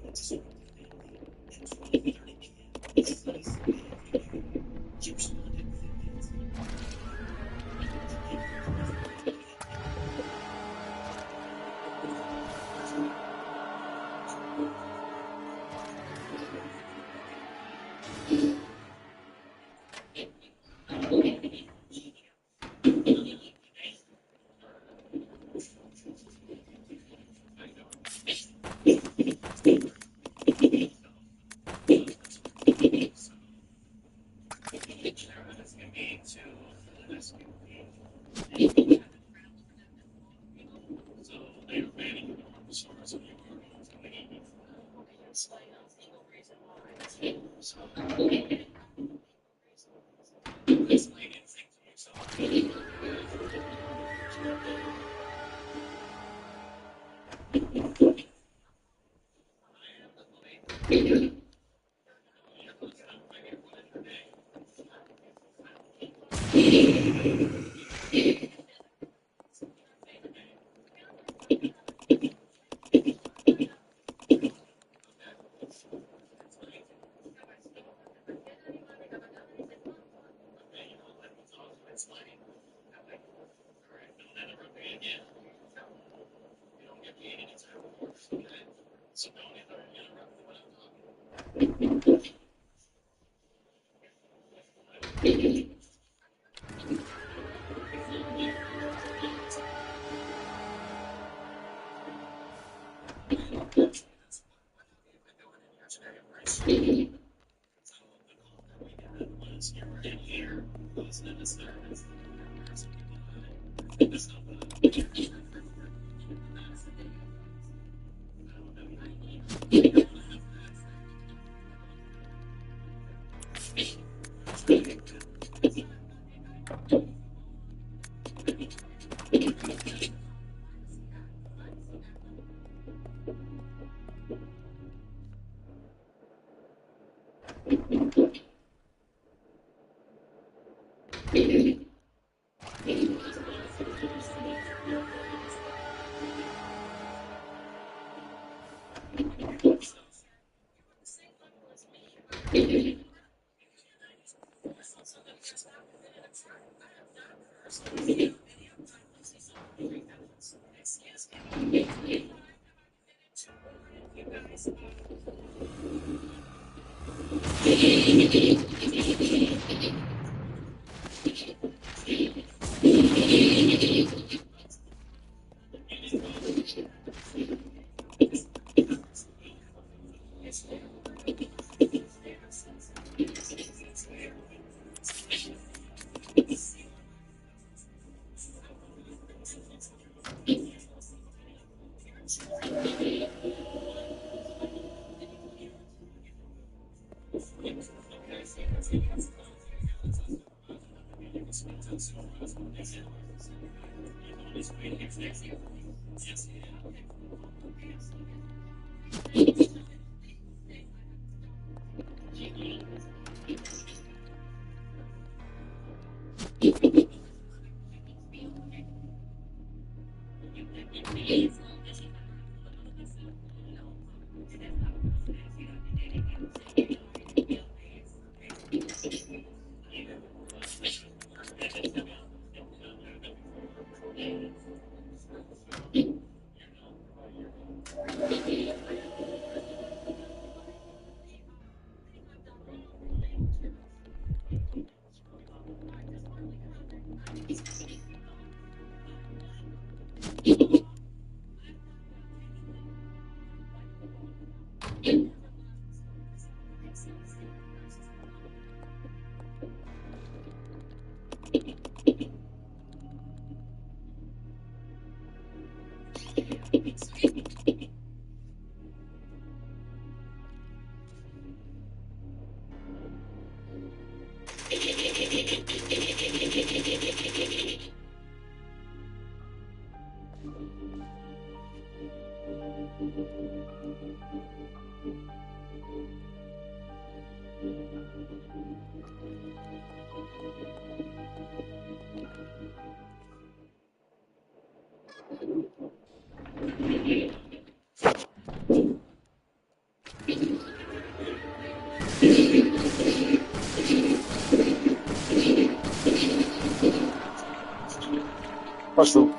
What's the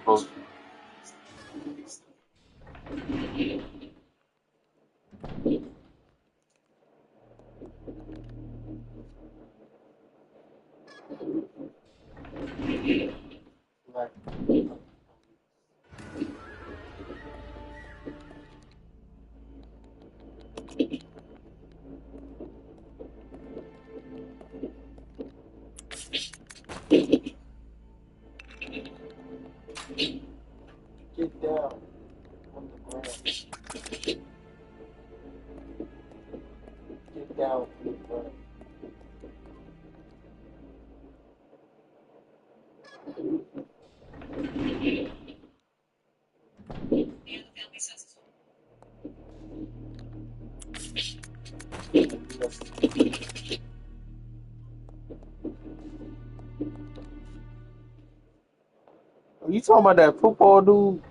oh, like get down on the ground. Get down on the ground. Yes. Are you talking about that football dude?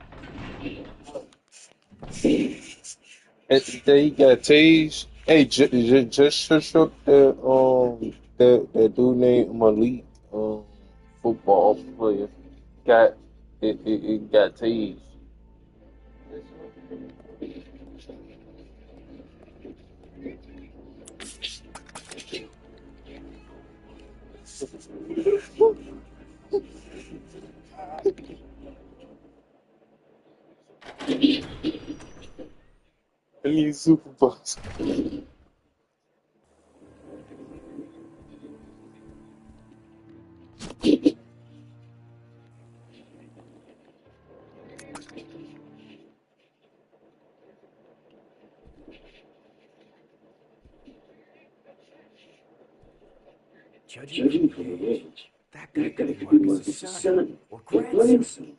That he got tased. Hey, just shook that dude named Malik, football player, got it got tased. I need supervisor. Judging from the age, that guy could be Marcus's son or grandson.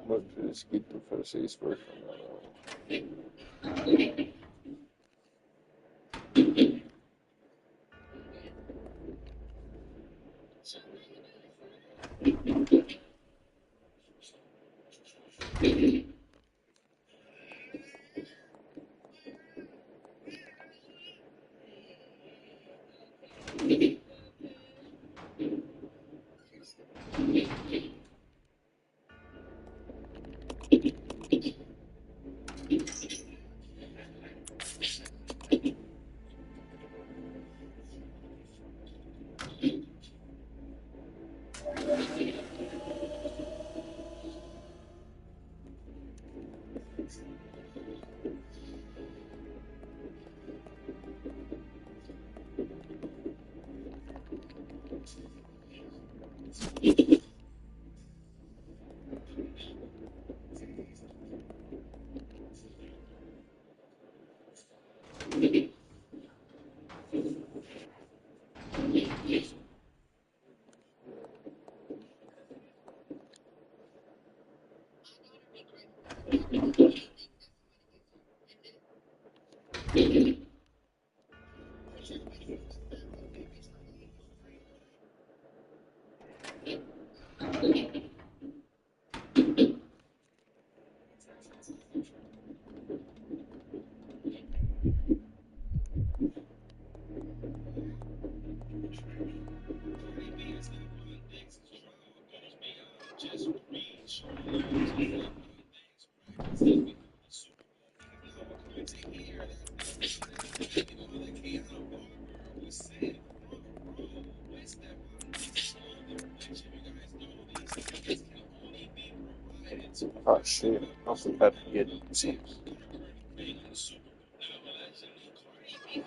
Much for this get the first ace work on oh shit, I forgot to get some. Yeah,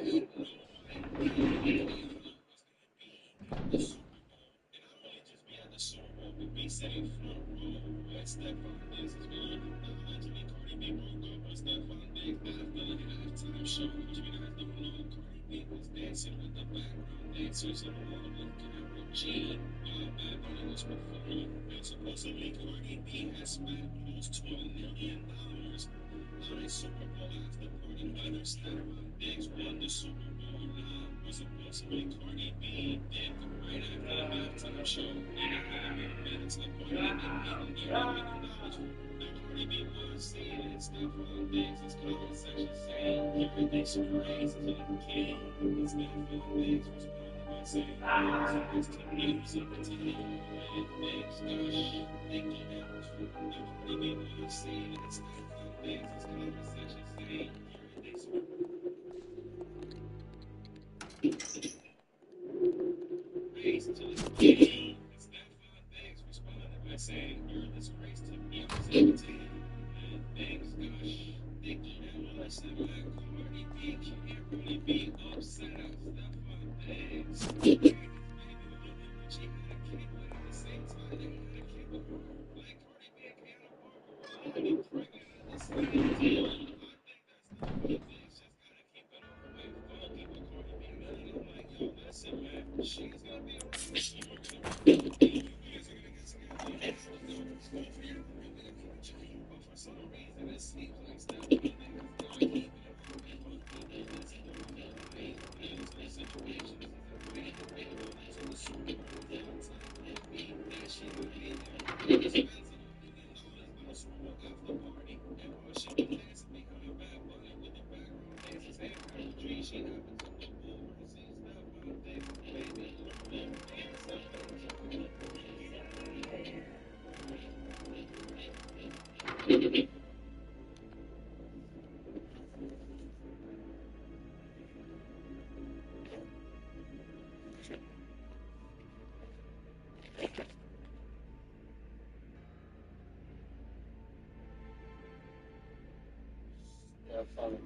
I found it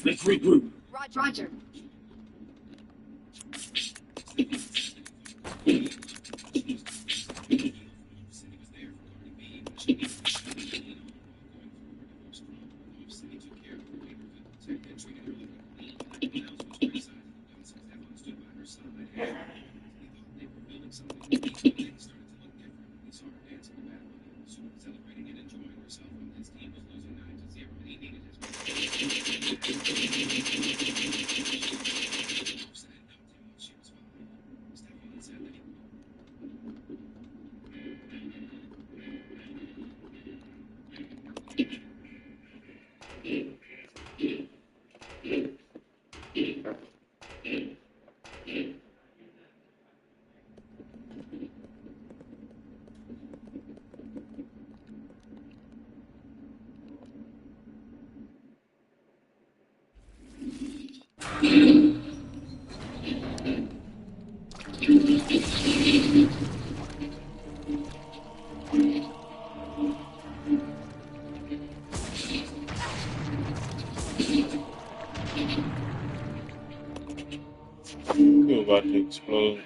Let's regroup. Roger. You about to explode.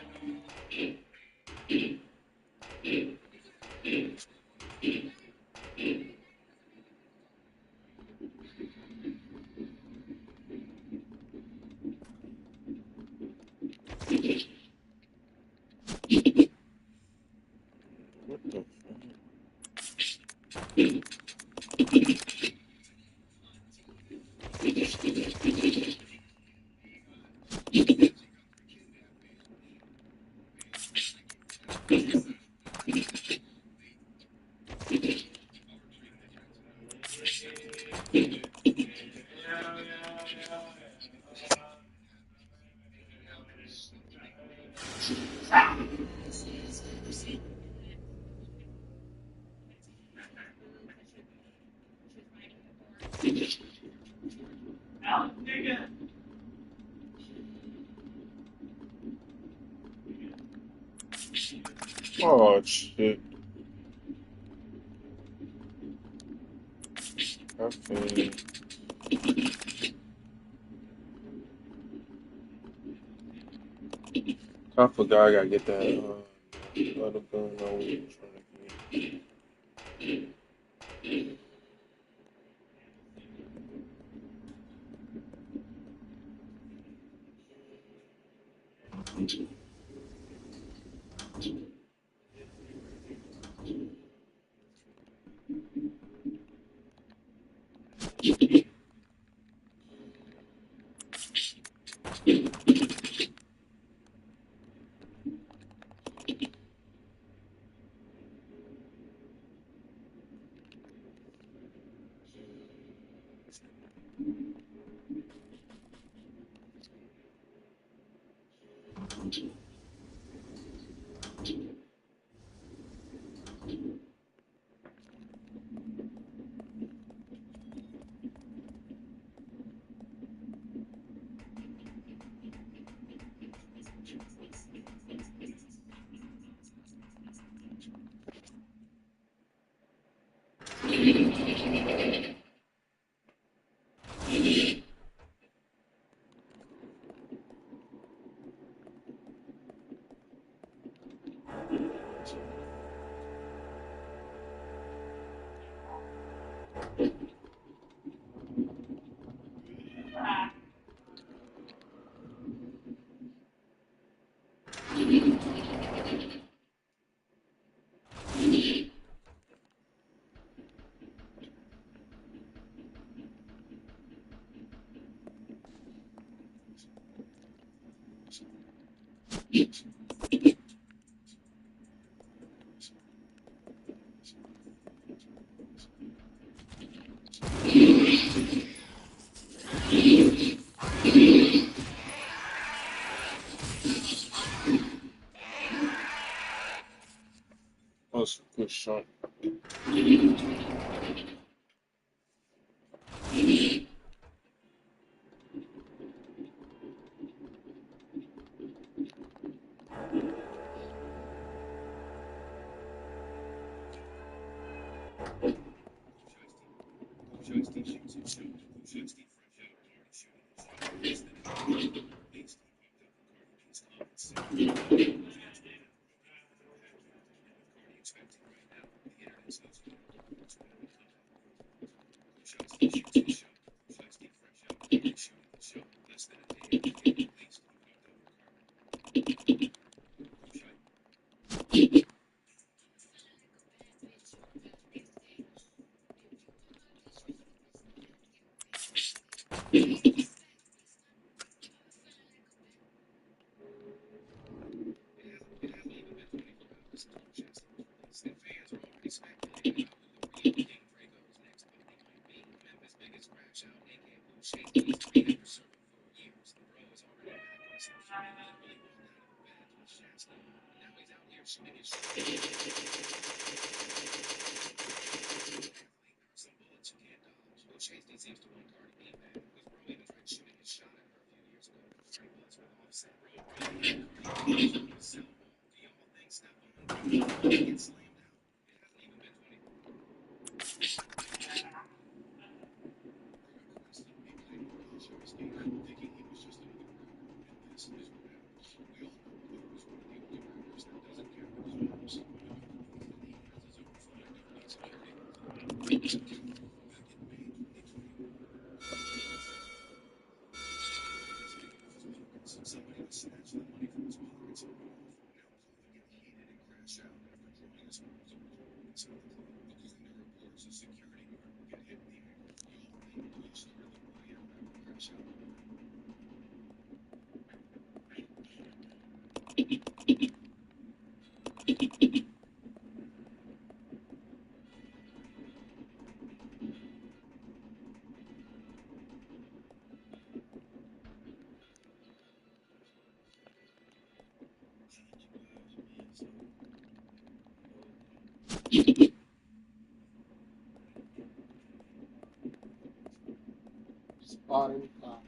What the Oh shit. I feel you. I forgot I gotta get that other gun I was trying to get. That's a good shot. Spotted cop.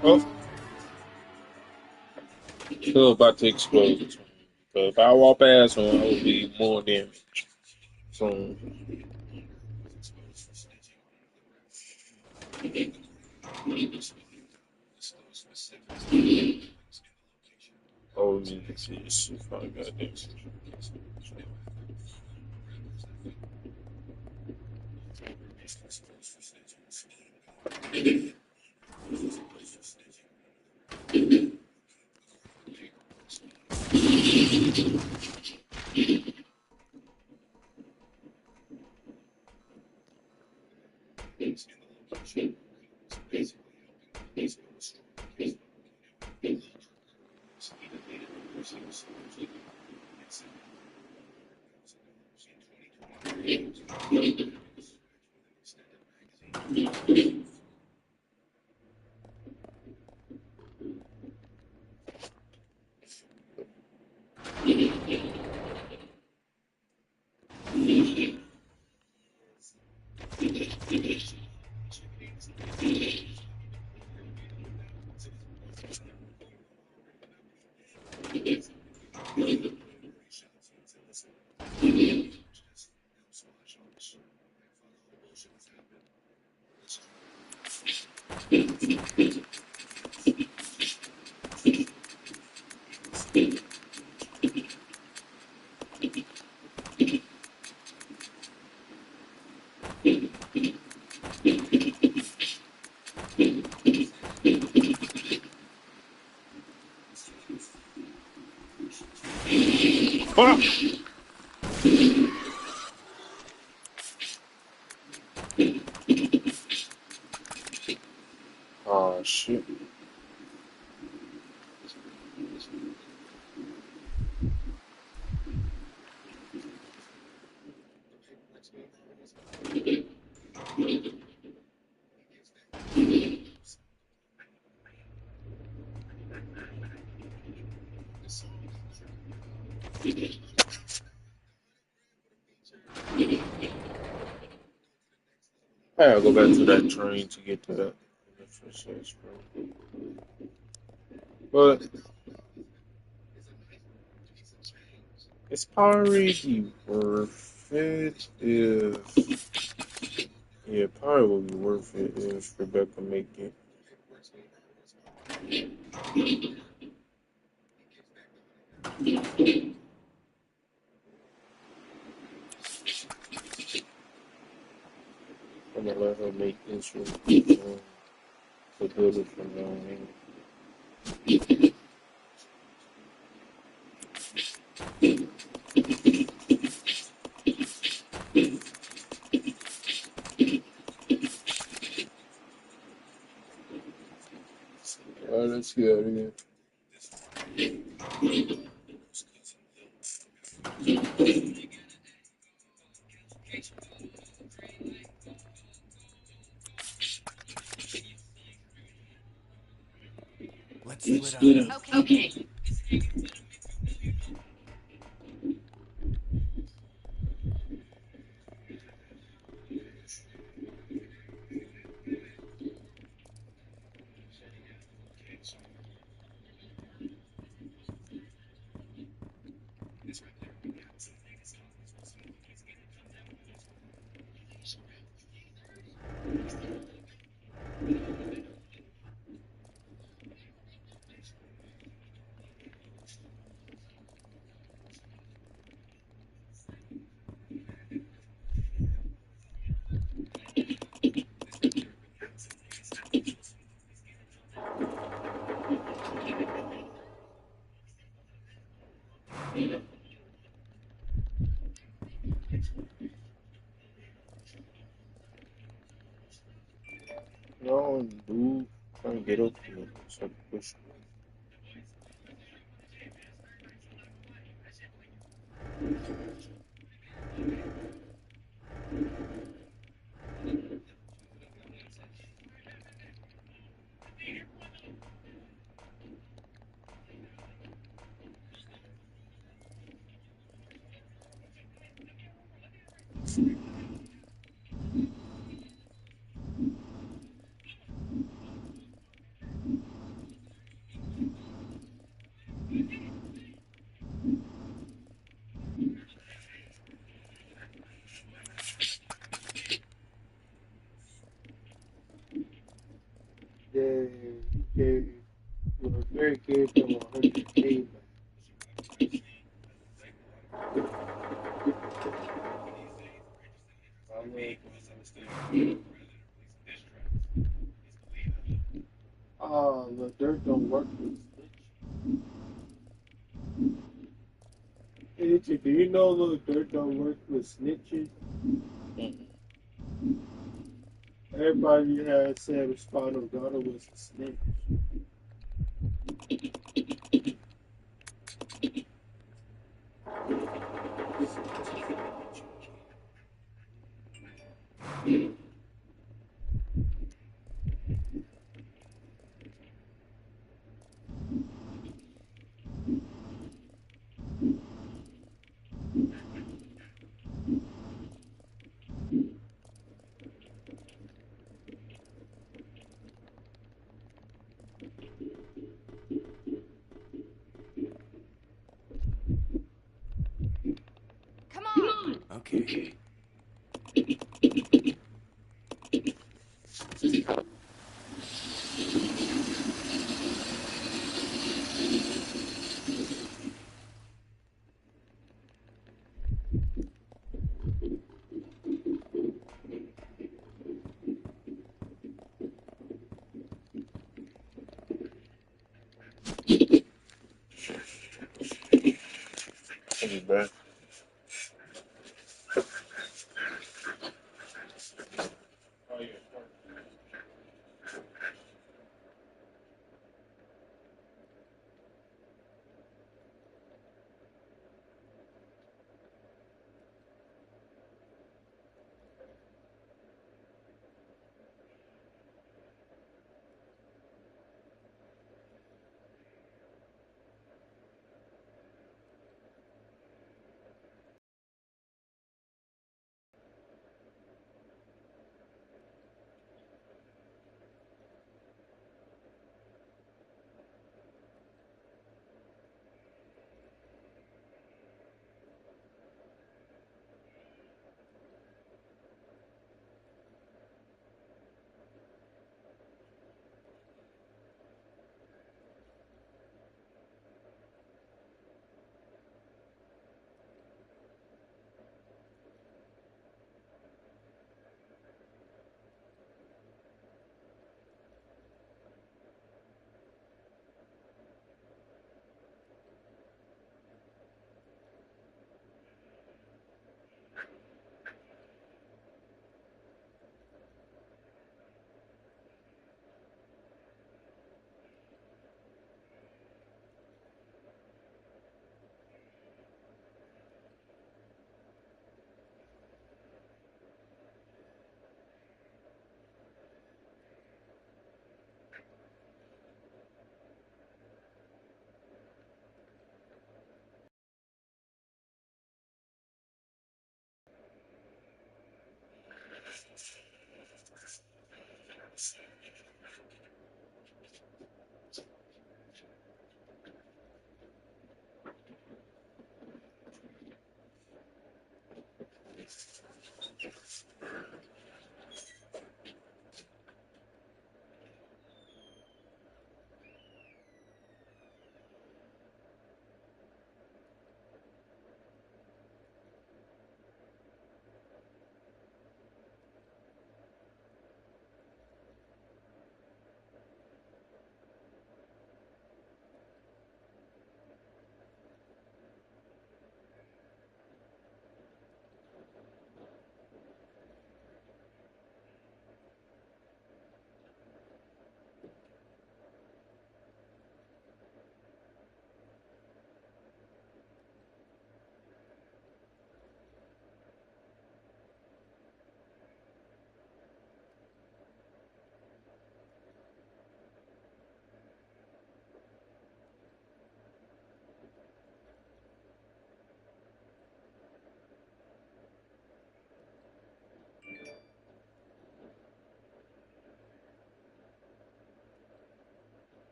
Oh, still about to explode. So if I walk past one, I will be more damage. So, oh, let me see this if I got damage. Fuck! Oh shit. I gotta go back to that train to get to that. But it's probably worth it if, yeah, probably will be worth it if Rebecca make it. I'm gonna let her make this one to build it from now on. Alright, let's get out of here. Let's split up. Okay. No, dude, trying to get up here. So push. Then he gave, Gary gave him 100K back. The dirt don't work with snitch. Hey, do you know little dirt don't work with snitches? Everybody had said Spinal Daughter was a snitch. Come on. Okay. I'll be back.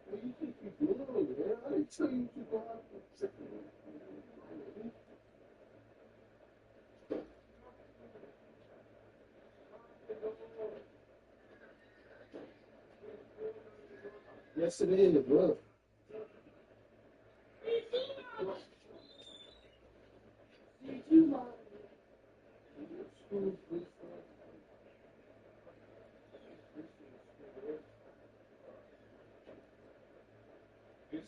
What do you think you're doing, man? I didn't tell you to go out there. Yes, it is, bro. It's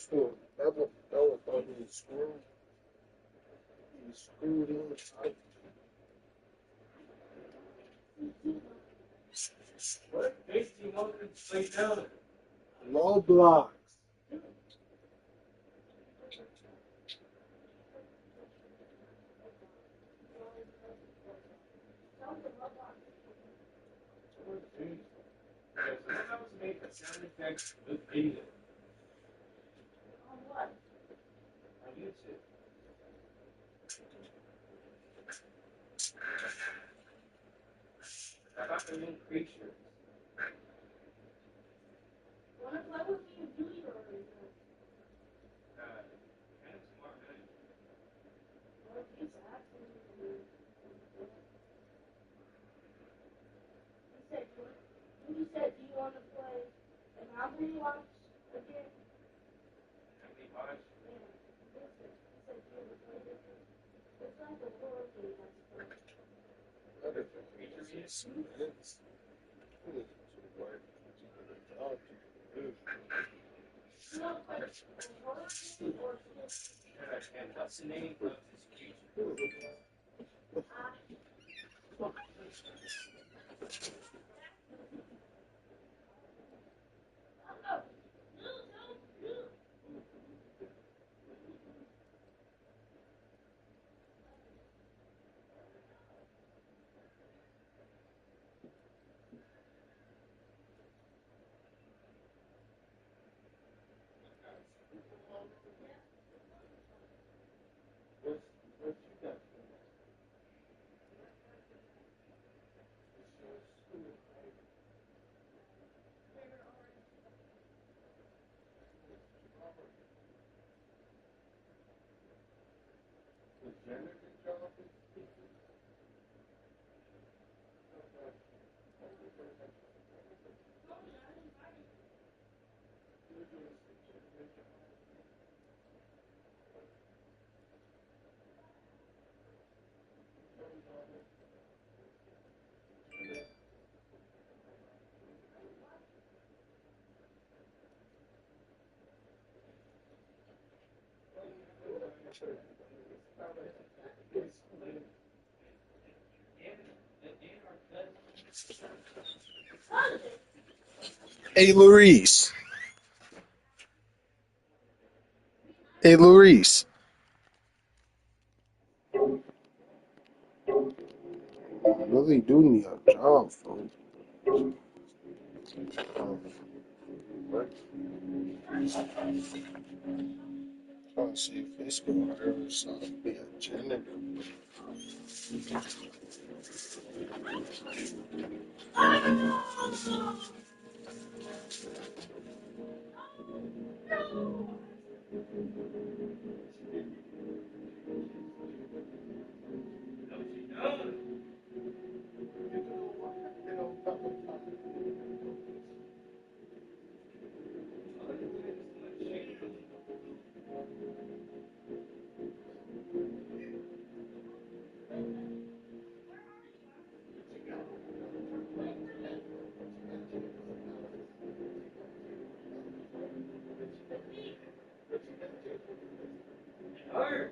done. That was on his screw. He screwed in tight. What? 1800 lay down. Low blocks. Make a sound effect with video. On YouTube. About the new creature. Kind of smart, man. How many watch? That is a creature is immense. And what's the name of this creature? Hey, Larice. Hey, Larice. I really do need a job, folks. What? Trying to see if it's going to hire us to be a janitor. Hard.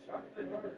Chocolate hard.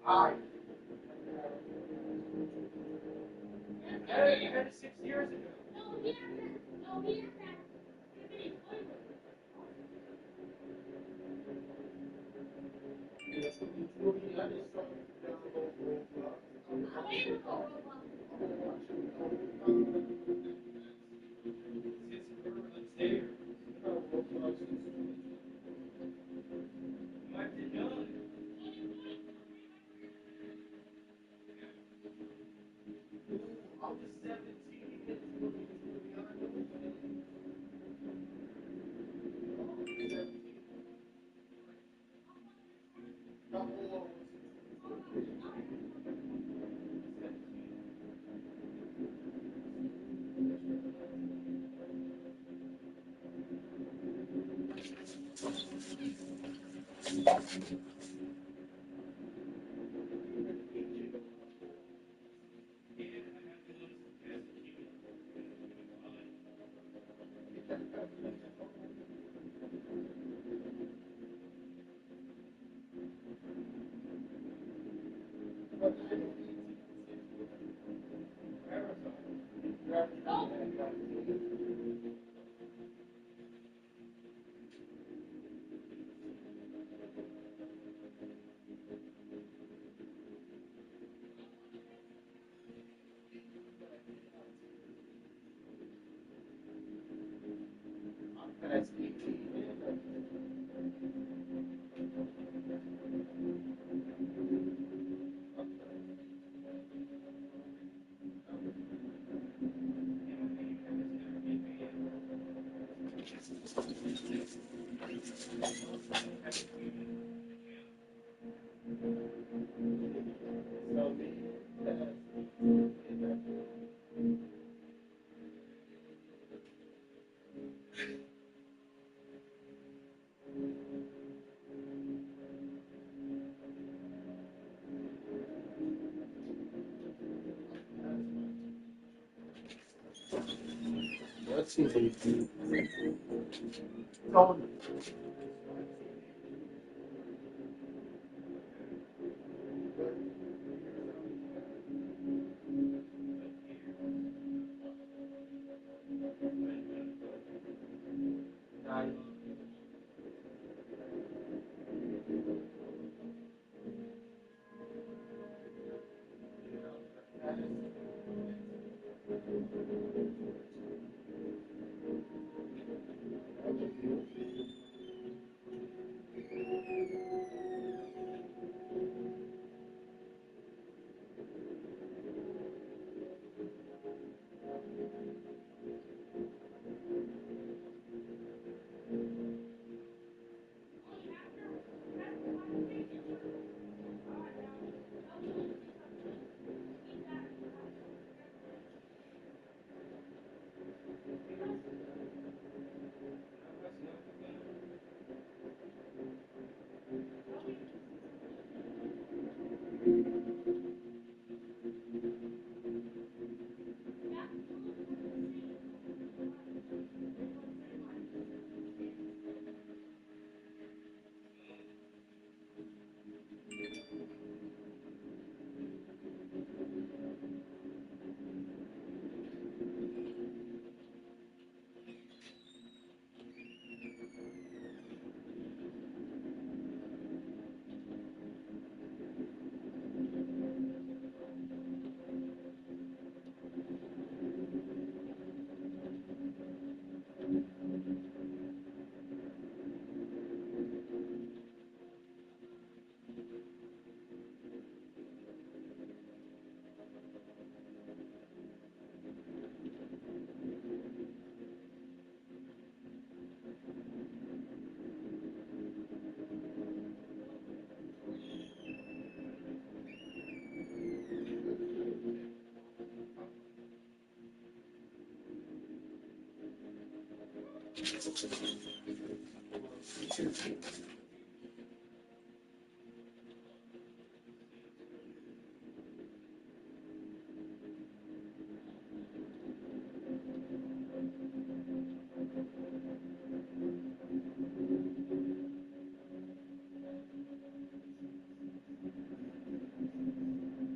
Hi. Hey, you had it 6 years ago. That seems like you. No.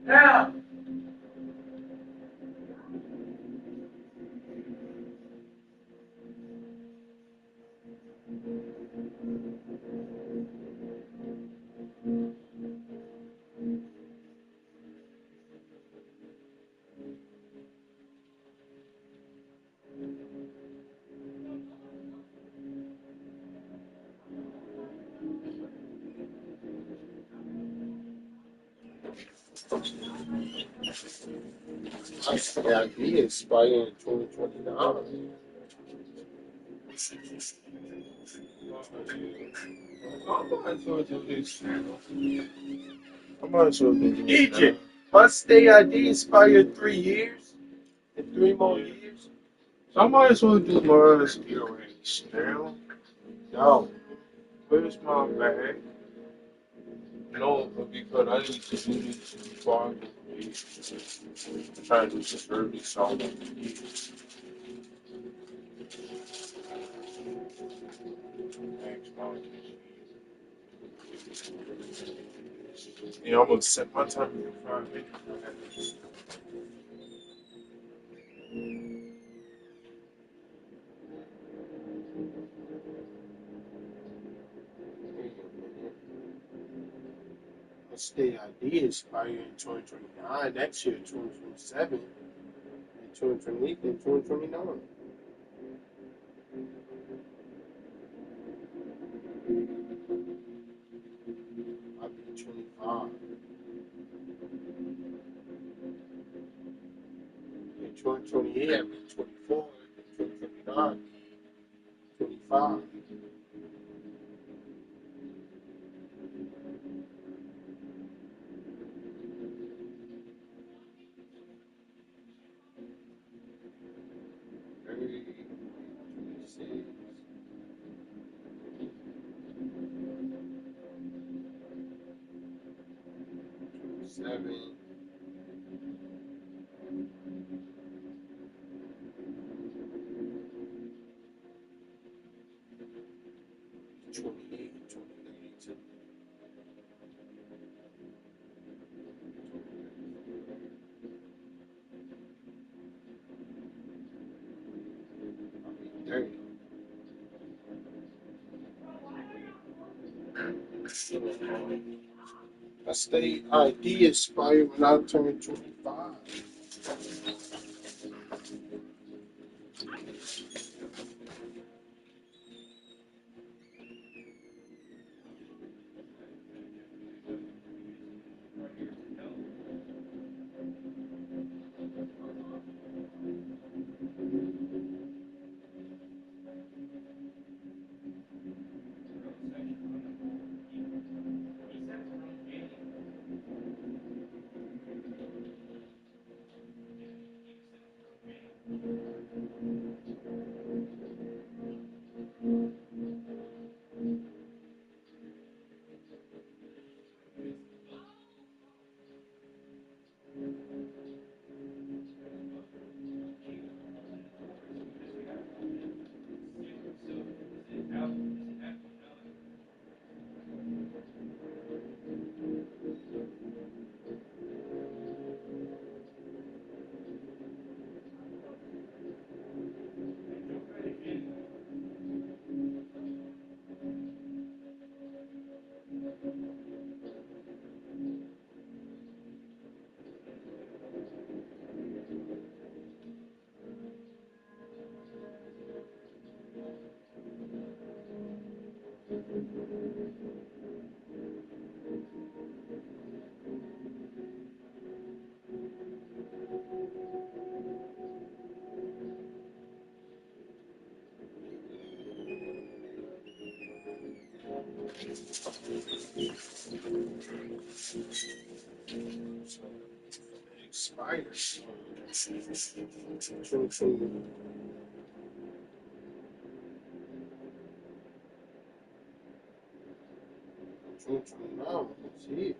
Now. Yeah, he expired in 2029. I might as well do this. I might as well do this. Egypt, my state ID expired 3 years. In 3 more years? So I might as well do mine erase now. No. Where's my bag? No, but because I need to do this before I go to bed. I'm trying to do this early so I don't forget. Thanks, Mom. Yeah, I'm gonna set my time for 5 minutes. My state ID expired in 2029. Next year, 2027. In 2028, and 2029. I'll be 25. In 2028, I'll be 24. In 2029, I'll be 25. Maybe 26, 27, 28, 29, I'll be 30. My state ID expired when I turned 25. Spiders. True. Now, see,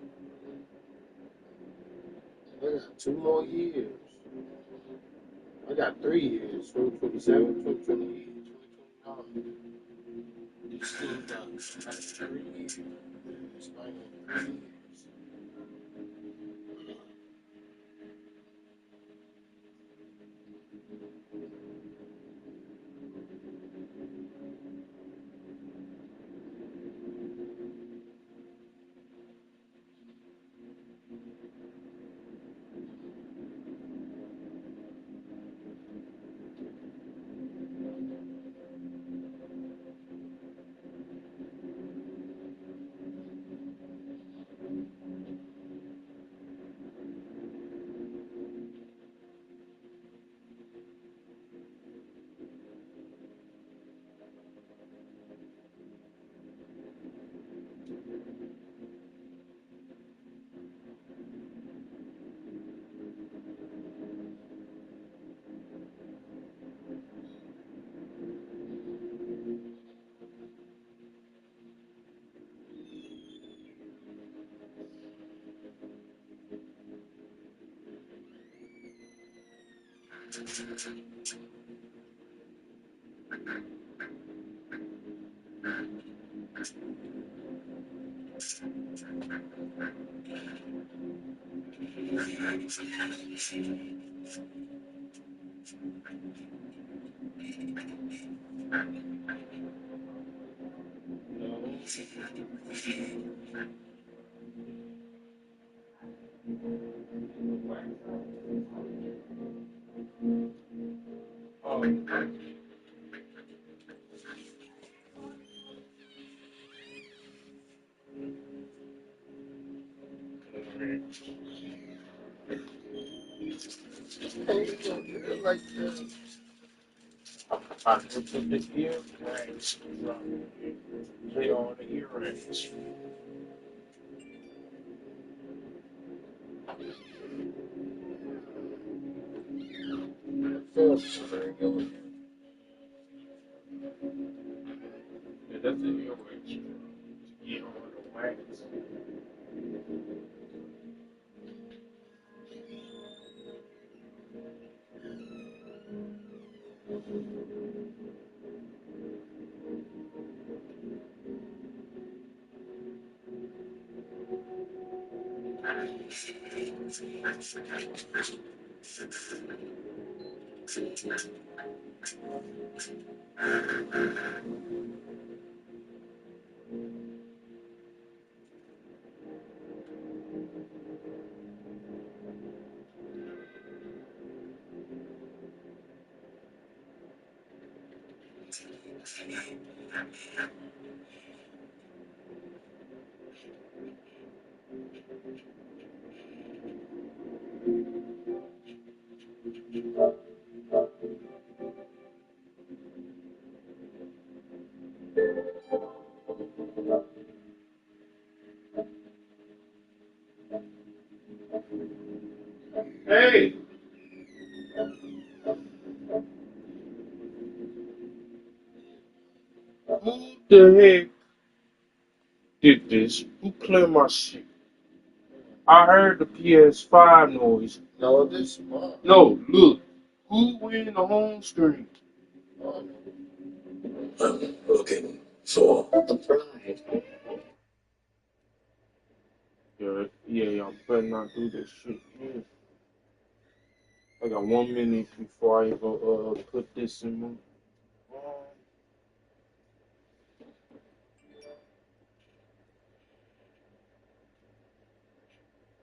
I got 2 more years. I got 3 years, 2027, 2028, 2029. You still got 3 years. It's not even 3 years. Hey, you like the I put the earrings lay on the earrings. Feel very good. Yeah, that's the earrings. Get on the wax. Hey, who the heck did this? Who played my shit? I heard the PS5 noise. No, this is mine. No, look. Who win the home screen? I'm looking for the bride. Yeah, y'all better not do this shit. Yeah. I got 1 minute before I even put this in my.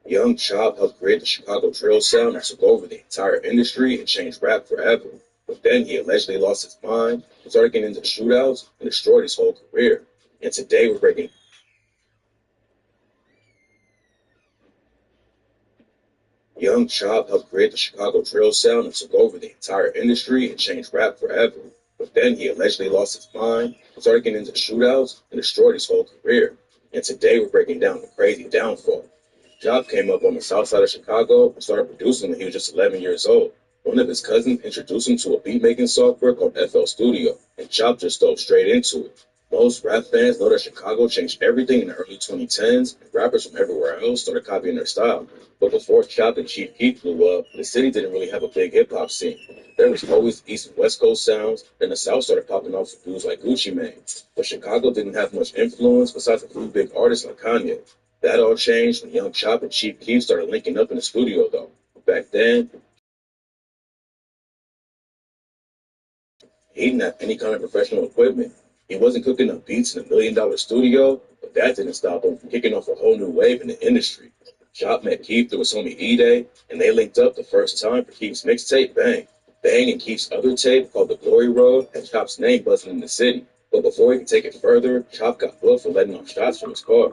Young Chop helped create the Chicago drill sound that took over the entire industry and changed rap forever. But then he allegedly lost his mind, started getting into shootouts, and destroyed his whole career. And today we're breaking Young Chop helped create the Chicago drill sound that took over the entire industry and changed rap forever. But then he allegedly lost his mind, started getting into shootouts, and destroyed his whole career. And today we're breaking down the crazy downfall. Chop came up on the south side of Chicago and started producing when he was just 11 years old. One of his cousins introduced him to a beat-making software called FL Studio, and Chop just dove straight into it. Most rap fans know that Chicago changed everything in the early 2010s, and rappers from everywhere else started copying their style. But before Chop and Chief Keef blew up, the city didn't really have a big hip-hop scene. There was always East and West Coast sounds, then the South started popping off with dudes like Gucci Mane. But Chicago didn't have much influence besides a few big artists like Kanye. That all changed when Young Chop and Chief Keef started linking up in the studio, though. Back then, he didn't have any kind of professional equipment. He wasn't cooking up beats in $1 million studio, but that didn't stop him from kicking off a whole new wave in the industry. Chop met Keith through his homie E-Day, and they linked up the first time for Keith's mixtape, Bang. Bang and Keith's other tape, called The Glory Road, had Chop's name buzzing in the city. But before he could take it further, Chop got booked for letting off shots from his car.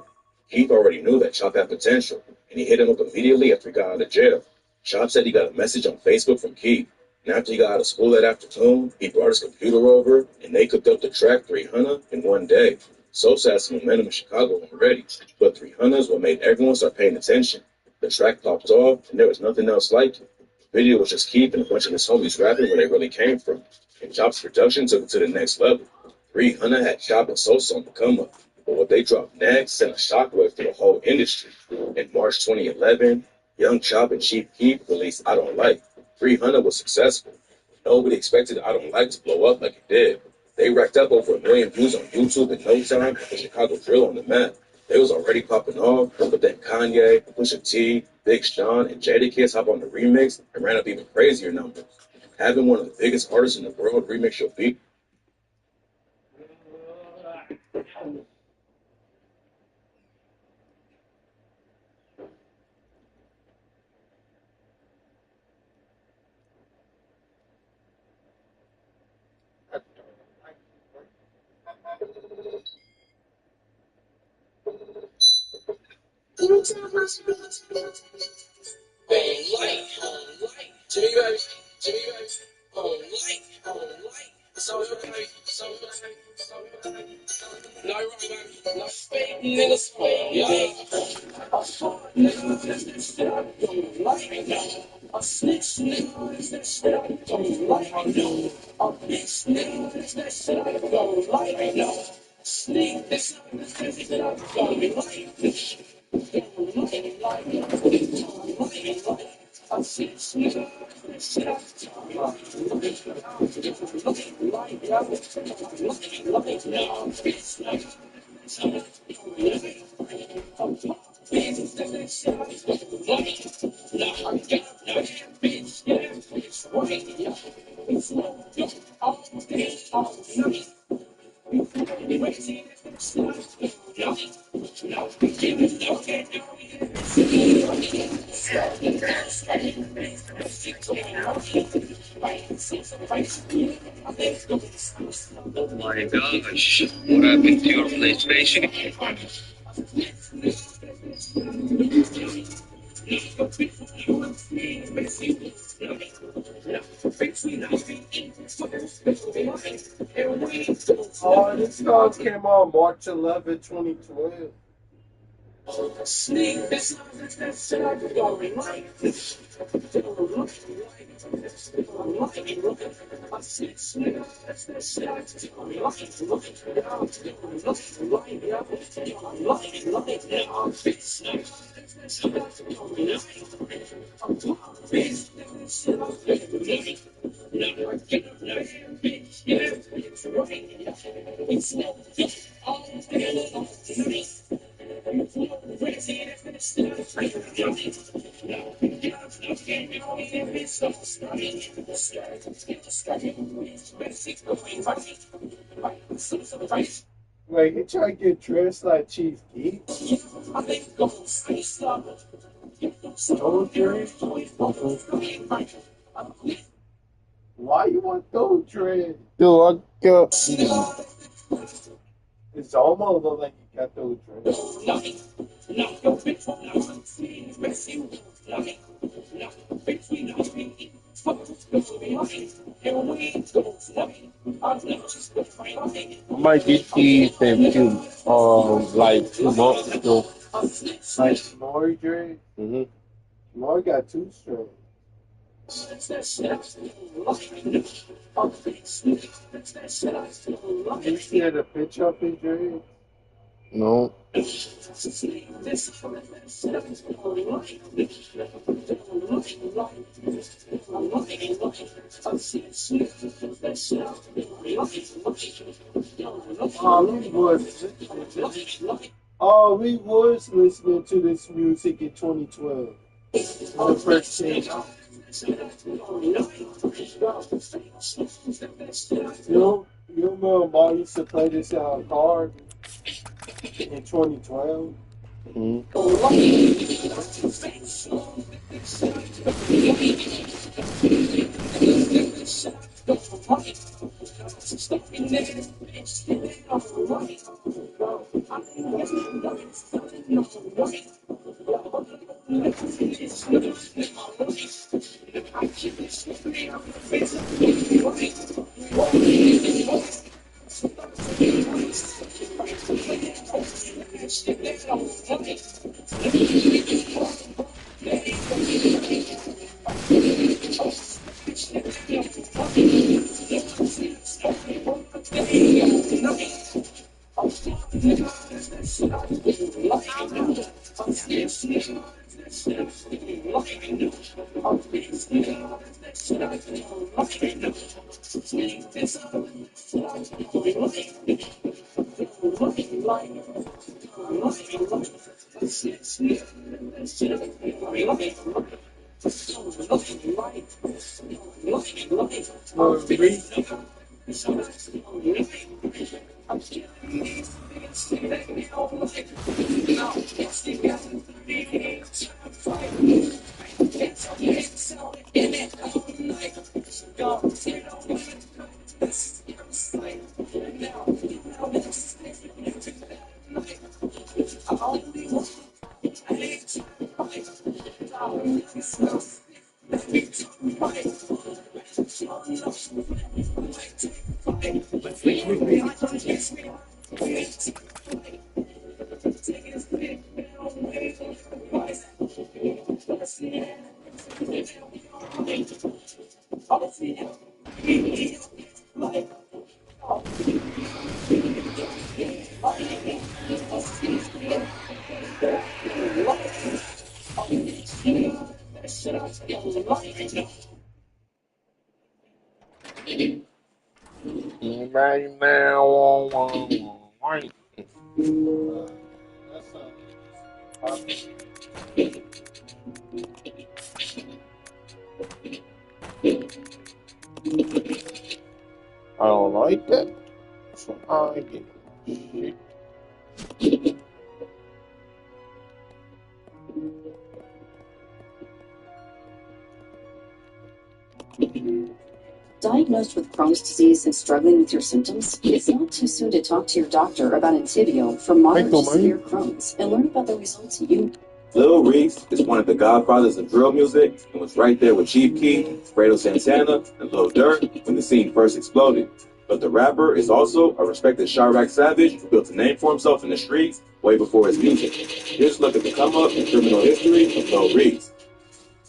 Keith already knew that Chop had potential, and he hit him up immediately after he got out of jail. Chop said he got a message on Facebook from Keith. And after he got out of school that afternoon, he brought his computer over, and they cooked up the track 300 in one day. Sosa had some momentum in Chicago already, but 300 is what made everyone start paying attention. The track popped off, and there was nothing else like it. The video was just Keith and a bunch of his homies rapping where they really came from. And Chop's production took it to the next level. 300 had Chop and Sosa on the come up, but what they dropped next sent a shockwave through the whole industry. In March 2011, Young Chop and Chief Keef released I Don't Like. 300 was successful. Nobody expected I Don't Like to blow up like it did. They racked up over 1 million views on YouTube in no time and put Chicago drill on the map. They was already popping off, but then Kanye, Pusha T, Big Sean, and Jadakiss hop on the remix and ran up even crazier numbers. Having one of the biggest artists in the world remix your beat. my gosh. What happened to your PlayStation? Oh, this song came on March 11, 2012. Wait, he trying to get dressed like Chief Keef? Those dreads? Why you want those dreads? Dude, I got. It's almost look like you got those dreads. I might get these in few, like 2 months ago. Like Snorri dreads? Mm-hmm. Snorri got 2 strands. You see the picture of his dreads? No. We was listening to this music in 2012. When it first came out. You remember Mom used to play this in our car in 2012? Mm-hmm. I don't like that. So I get shit. Diagnosed with Crohn's disease and struggling with your symptoms? It's not too soon to talk to your doctor about Entyvio for moderate to severe Crohn's and learn about the results you. Lil Reese is one of the godfathers of drill music and was right there with Chief Keef, Fredo Santana, and Lil Durk when the scene first exploded. But the rapper is also a respected Chirac savage who built a name for himself in the streets way before his music. Here's a look at the come up and criminal history of Lil Reese.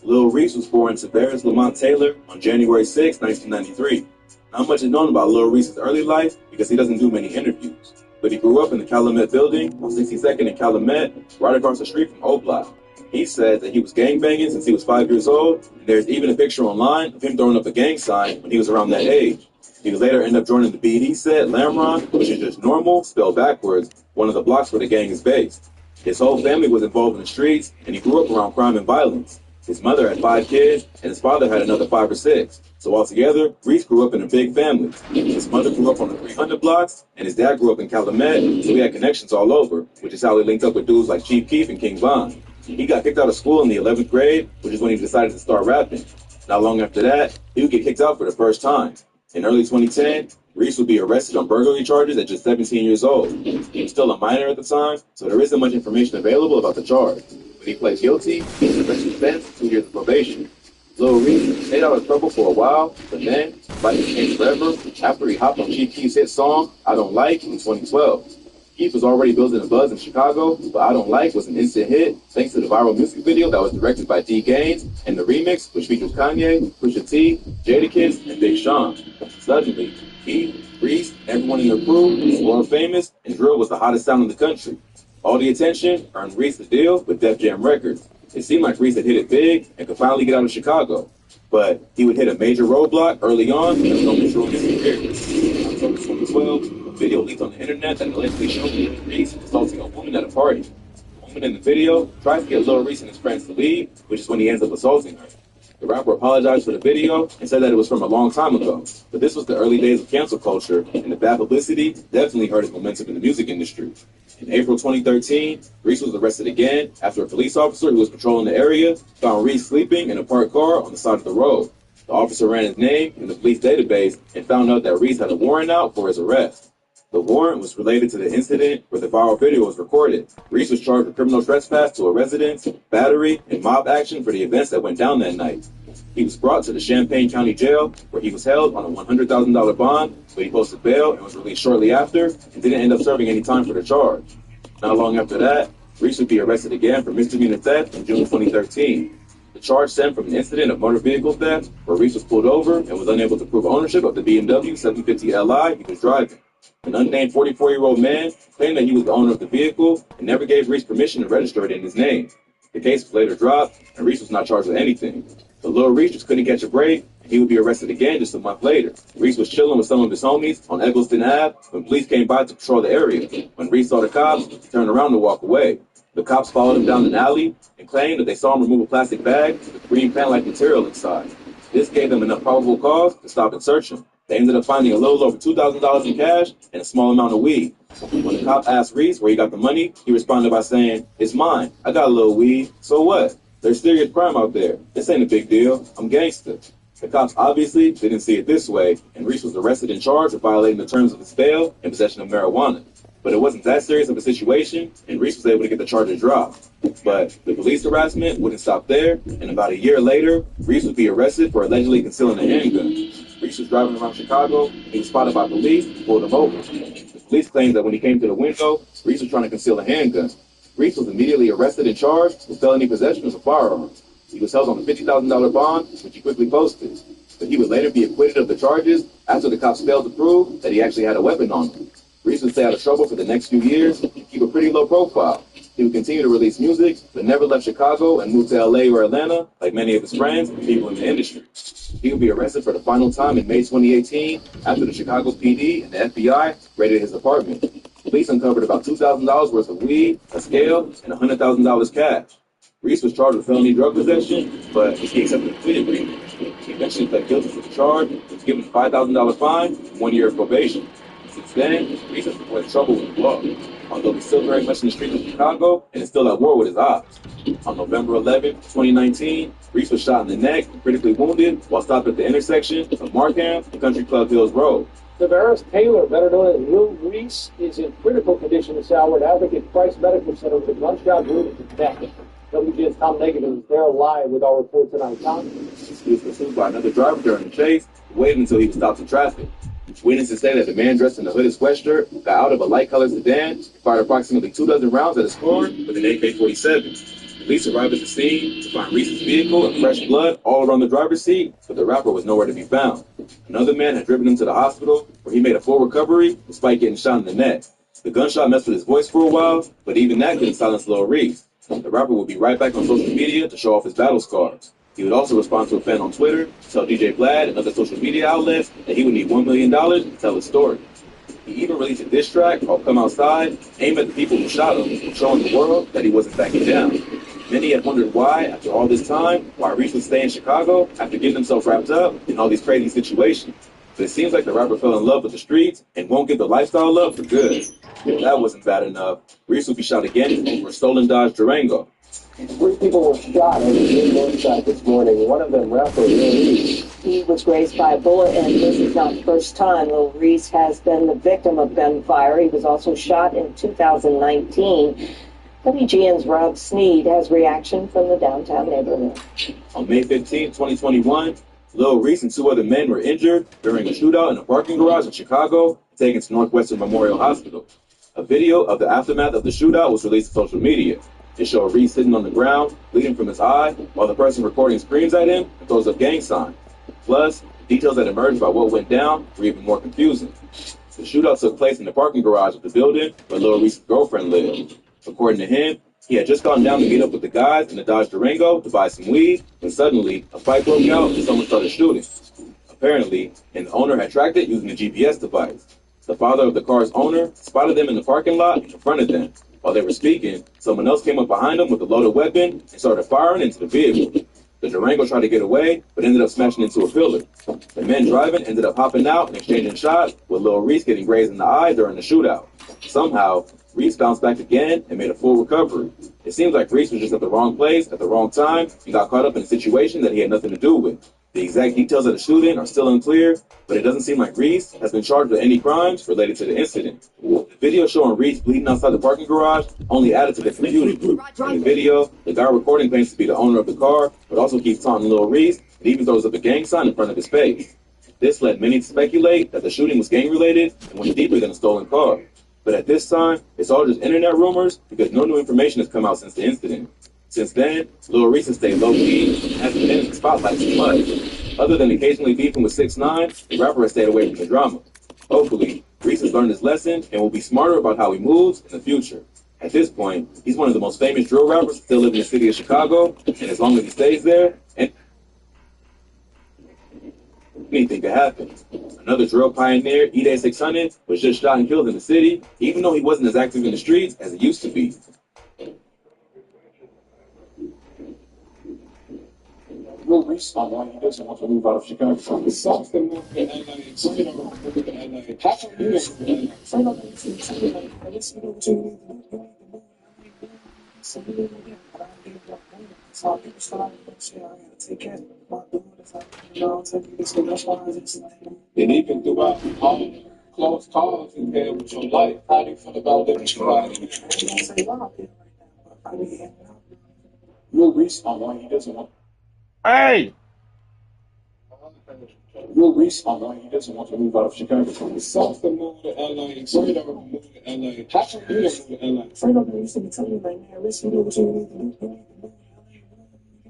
Lil Reese was born to Barris Lamont Taylor on January 6, 1993. Not much is known about Lil Reese's early life because he doesn't do many interviews. But he grew up in the Calumet building on 62nd and Calumet, right across the street from Old Block. He said that he was gangbanging since he was 5 years old, and there's even a picture online of him throwing up a gang sign when he was around that age. He would later end up joining the BD set, Lamron, which is just normal, spelled backwards, one of the blocks where the gang is based. His whole family was involved in the streets, and he grew up around crime and violence. His mother had 5 kids, and his father had another 5 or 6. So altogether, Reese grew up in a big family. His mother grew up on the 300 blocks, and his dad grew up in Calumet, so he had connections all over, which is how he linked up with dudes like Chief Keef and King Von. He got kicked out of school in the 11th grade, which is when he decided to start rapping. Not long after that, he would get kicked out for the first time. In early 2010, Reese would be arrested on burglary charges at just 17 years old. He was still a minor at the time, so there isn't much information available about the charge. When he pled guilty, he was eventually sentenced to 2 years of probation. Lil Reese stayed out of trouble for a while, but then life changed forever after he hopped on Chief Keef's hit song, I Don't Like, in 2012. Keef was already building a buzz in Chicago, but I Don't Like was an instant hit thanks to the viral music video that was directed by D. Gaines and the remix, which features Kanye, Pusha T, Jadakiss, and Big Sean. Suddenly, Keef, Reese, and everyone in their crew was world famous, and drill was the hottest sound in the country. All the attention earned Reese the deal with Def Jam Records. It seemed like Reese had hit it big and could finally get out of Chicago. But he would hit a major roadblock early on and was going to destroy his career. In October 2012, a video leaked on the internet that allegedly showed Lil Reese assaulting a woman at a party. The woman in the video tries to get Lil Reese and his friends to leave, which is when he ends up assaulting her. The rapper apologized for the video and said that it was from a long time ago. But this was the early days of cancel culture, and the bad publicity definitely hurt his momentum in the music industry. In April 2013, Reese was arrested again after a police officer who was patrolling the area found Reese sleeping in a parked car on the side of the road. The officer ran his name in the police database and found out that Reese had a warrant out for his arrest. The warrant was related to the incident where the viral video was recorded. Reese was charged with criminal trespass to a residence, battery, and mob action for the events that went down that night. He was brought to the Champaign County Jail, where he was held on a $100,000 bond, but he posted bail and was released shortly after, and didn't end up serving any time for the charge. Not long after that, Reese would be arrested again for misdemeanor theft in June 2013. The charge stemmed from an incident of motor vehicle theft, where Reese was pulled over and was unable to prove ownership of the BMW 750 Li he was driving. An unnamed 44-year-old man claimed that he was the owner of the vehicle and never gave Reese permission to register it in his name. The case was later dropped, and Reese was not charged with anything. But Lil Reese just couldn't catch a break, and he would be arrested again just a month later. Reese was chilling with some of his homies on Eggleston Ave when police came by to patrol the area. When Reese saw the cops, he turned around to walk away. The cops followed him down an alley and claimed that they saw him remove a plastic bag with green pen-like material inside. This gave them enough probable cause to stop and search him. They ended up finding a little over $2,000 in cash and a small amount of weed. When the cop asked Reese where he got the money, he responded by saying, "It's mine. I got a little weed. So what? There's serious crime out there. This ain't a big deal. I'm gangster." The cops obviously didn't see it this way, and Reese was arrested and charged with violating the terms of his bail and possession of marijuana. But it wasn't that serious of a situation, and Reese was able to get the charges dropped. But the police harassment wouldn't stop there, and about a year later, Reese would be arrested for allegedly concealing a handgun. Reese was driving around Chicago, and he was spotted by police and pulled him over. The police claimed that when he came to the window, Reese was trying to conceal a handgun. Reese was immediately arrested and charged with felony possession of a firearm. He was held on a $50,000 bond, which he quickly posted. But he would later be acquitted of the charges after the cops failed to prove that he actually had a weapon on him. Reese would stay out of trouble for the next few years and keep a pretty low profile. He would continue to release music, but never left Chicago and moved to LA or Atlanta, like many of his friends and people in the industry. He would be arrested for the final time in May 2018 after the Chicago PD and the FBI raided his apartment. Police uncovered about $2,000 worth of weed, a scale, and $100,000 cash. Reese was charged with felony drug possession, but he accepted a plea agreement. He eventually pled guilty to the charge, was given a $5,000 fine and 1 year of probation. Since then, Reese has avoided trouble with the law, although he's still very much in the streets of Chicago and is still at war with his odds. On November 11, 2019, Reese was shot in the neck and critically wounded while stopped at the intersection of Markham and Country Club Hills Road. Tavares Taylor, better known as Lil Reese, is in critical condition this hour at Advocate Price Medical Center with a gunshot wound to the neck. WGN's Tom Negative is there live with our report tonight. Tom? He was pursued by another driver during the chase, waited until he was stopped in traffic. Witnesses say that the man dressed in a hooded sweatshirt got out of a light-colored sedan and fired approximately 24 rounds at his car with an AK-47. Police arrived at the scene to find Reese's vehicle and fresh blood all around the driver's seat, but the rapper was nowhere to be found. Another man had driven him to the hospital, where he made a full recovery despite getting shot in the neck. The gunshot messed with his voice for a while, but even that couldn't silence Lil Reese. The rapper would be right back on social media to show off his battle scars. He would also respond to a fan on Twitter, tell DJ Vlad and other social media outlets that he would need $1 million to tell his story. He even released a diss track called Come Outside, aimed at the people who shot him, showing the world that he wasn't backing down. Many had wondered why, after all this time, why Reese would stay in Chicago after getting himself wrapped up in all these crazy situations. But it seems like the rapper fell in love with the streets and won't give the lifestyle up for good. If that wasn't bad enough, Reese would be shot again over a stolen Dodge Durango. 3 people were shot on the north side this morning. One of them, rapper Lil Reese. He was grazed by a bullet, and this is not the first time Lil Reese has been the victim of gunfire. He was also shot in 2019. WGN's Rob Sneed has reaction from the downtown neighborhood. On May 15, 2021, Lil Reese and 2 other men were injured during a shootout in a parking garage in Chicago, taken to Northwestern Memorial Hospital. A video of the aftermath of the shootout was released to social media. It showed Reese sitting on the ground, bleeding from his eye, while the person recording screams at him and throws up gang signs. Plus, details that emerged about what went down were even more confusing. The shootout took place in the parking garage of the building where Lil Reese's girlfriend lived. According to him, he had just gone down to meet up with the guys in the Dodge Durango to buy some weed, when suddenly a fight broke out and someone started shooting. Apparently, and the owner had tracked it using a GPS device. The father of the car's owner spotted them in the parking lot and confronted them. While they were speaking, someone else came up behind them with a loaded weapon and started firing into the vehicle. The Durango tried to get away, but ended up smashing into a pillar. The men driving ended up hopping out and exchanging shots, with Lil Reese getting grazed in the eye during the shootout. Somehow, Reese bounced back again and made a full recovery. It seems like Reese was just at the wrong place at the wrong time and got caught up in a situation that he had nothing to do with. The exact details of the shooting are still unclear, but it doesn't seem like Reese has been charged with any crimes related to the incident. The video showing Reese bleeding outside the parking garage only added to the confusion. In the video, the guy recording claims to be the owner of the car, but also keeps taunting Lil Reese and even throws up a gang sign in front of his face. This led many to speculate that the shooting was gang-related and went deeper than a stolen car. But at this time, it's all just internet rumors because no new information has come out since the incident. Since then, Lil Reese has stayed low-key and hasn't been in the spotlight too much. Other than occasionally beefing with 6ix9ine, the rapper has stayed away from the drama. Hopefully, Reese has learned his lesson and will be smarter about how he moves in the future. At this point, he's one of the most famous drill rappers to still live in the city of Chicago, and as long as he stays there, anything could happen. Another drill pioneer, Ide600, was just shot and killed in the city, even though he wasn't as active in the streets as he used to be. Lil Reese on why he doesn't want to move out of Chicago. It's something moving to LA. So you know, moving to LA. How can you move to LA? So you know, it's you know what you need to do. So you know, but I did what I wanted. So people start shit. I gotta take care of my daughters. You know, take this and that's why I just. And even throughout all the close calls you had with your life, how do you feel about living in Chicago? I don't say why I feel right now, but I mean, Lil Reese on why he doesn't want. Hey! Lil Reese on why he doesn't want to move out of Chicago. It's something move to LA. Fredo move to LA. How can you move to LA? Fredo used to be telling me like, man, Reese, you know what you need to do. You need to move to LA.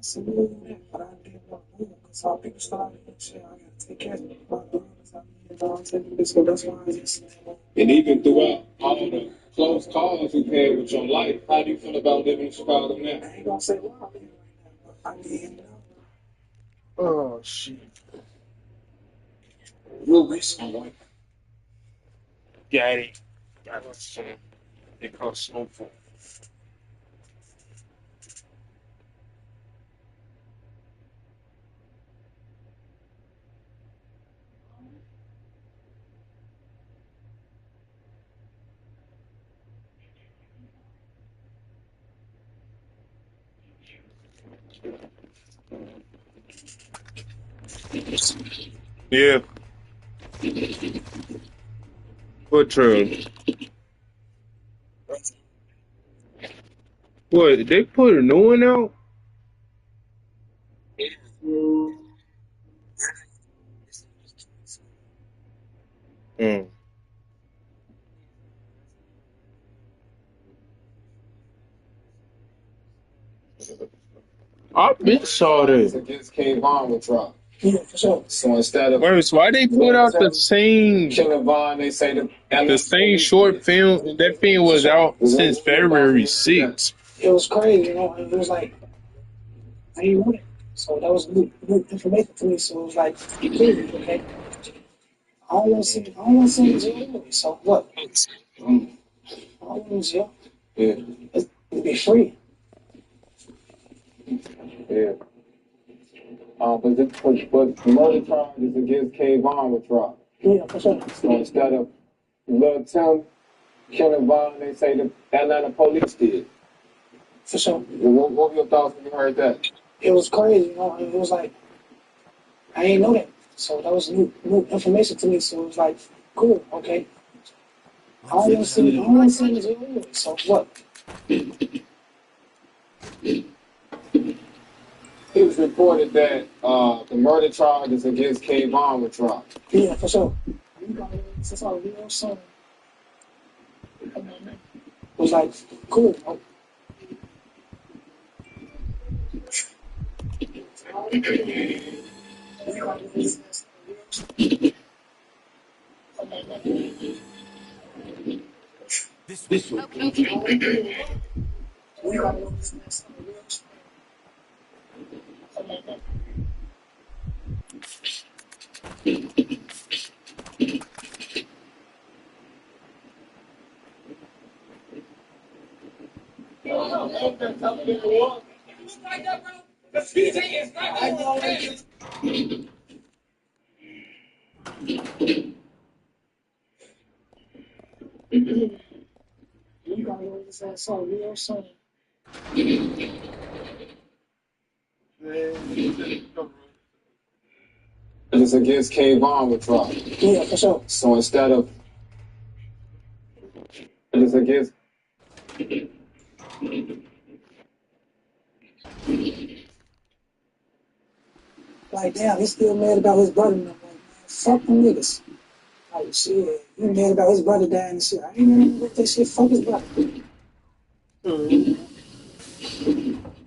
So you know that, but I didn't want to move because all people started and shit. I gotta take care of my daughters. I don't take this, so that's why I just. And even throughout all the close calls you've had with your life, how do you feel about living in Chicago now? I ain't gonna say why I'm here right now, but I need to know. Oh, shit. Lil Reese on white. Got it. Got it, son. They call Snowfall. Yeah. What trail? What, they put a new one out? Mm. I been saw that. Against K-Von with drop. Yeah, for sure. So instead of Wait, so why they put out the same Killing Von, they say the same short film? That film was out since February 6th. It was crazy, you know. It was like I didn't know it, so that was new information to me. So it was like, okay, I don't want to see the jail anyway. So what? I don't want to jail. Yeah. It'd be free. Yeah. But the murder charge is against K-Von with drop. Yeah, for sure. So instead of Lil Tim killing Von, they say the Atlanta police did. For sure. What were your thoughts when you heard that? It was crazy, you know. It was like I didn't know that, so that was new information to me. So it was like, cool, okay. I don't want to see the jail anyway. So what? It was reported that the murder charges against K-Von were dropped. Yeah, for sure. Since I was real son, it was like, cool. This way. You gotta know this ass on real son. It's against K-Von with drop. Yeah, for sure. So instead of it's against Like, damn, he's still mad about his brother. And I'm like, man, fuck them niggas. Like, shit, he mad about his brother dying and shit. I ain't even with that shit. Fuck his brother.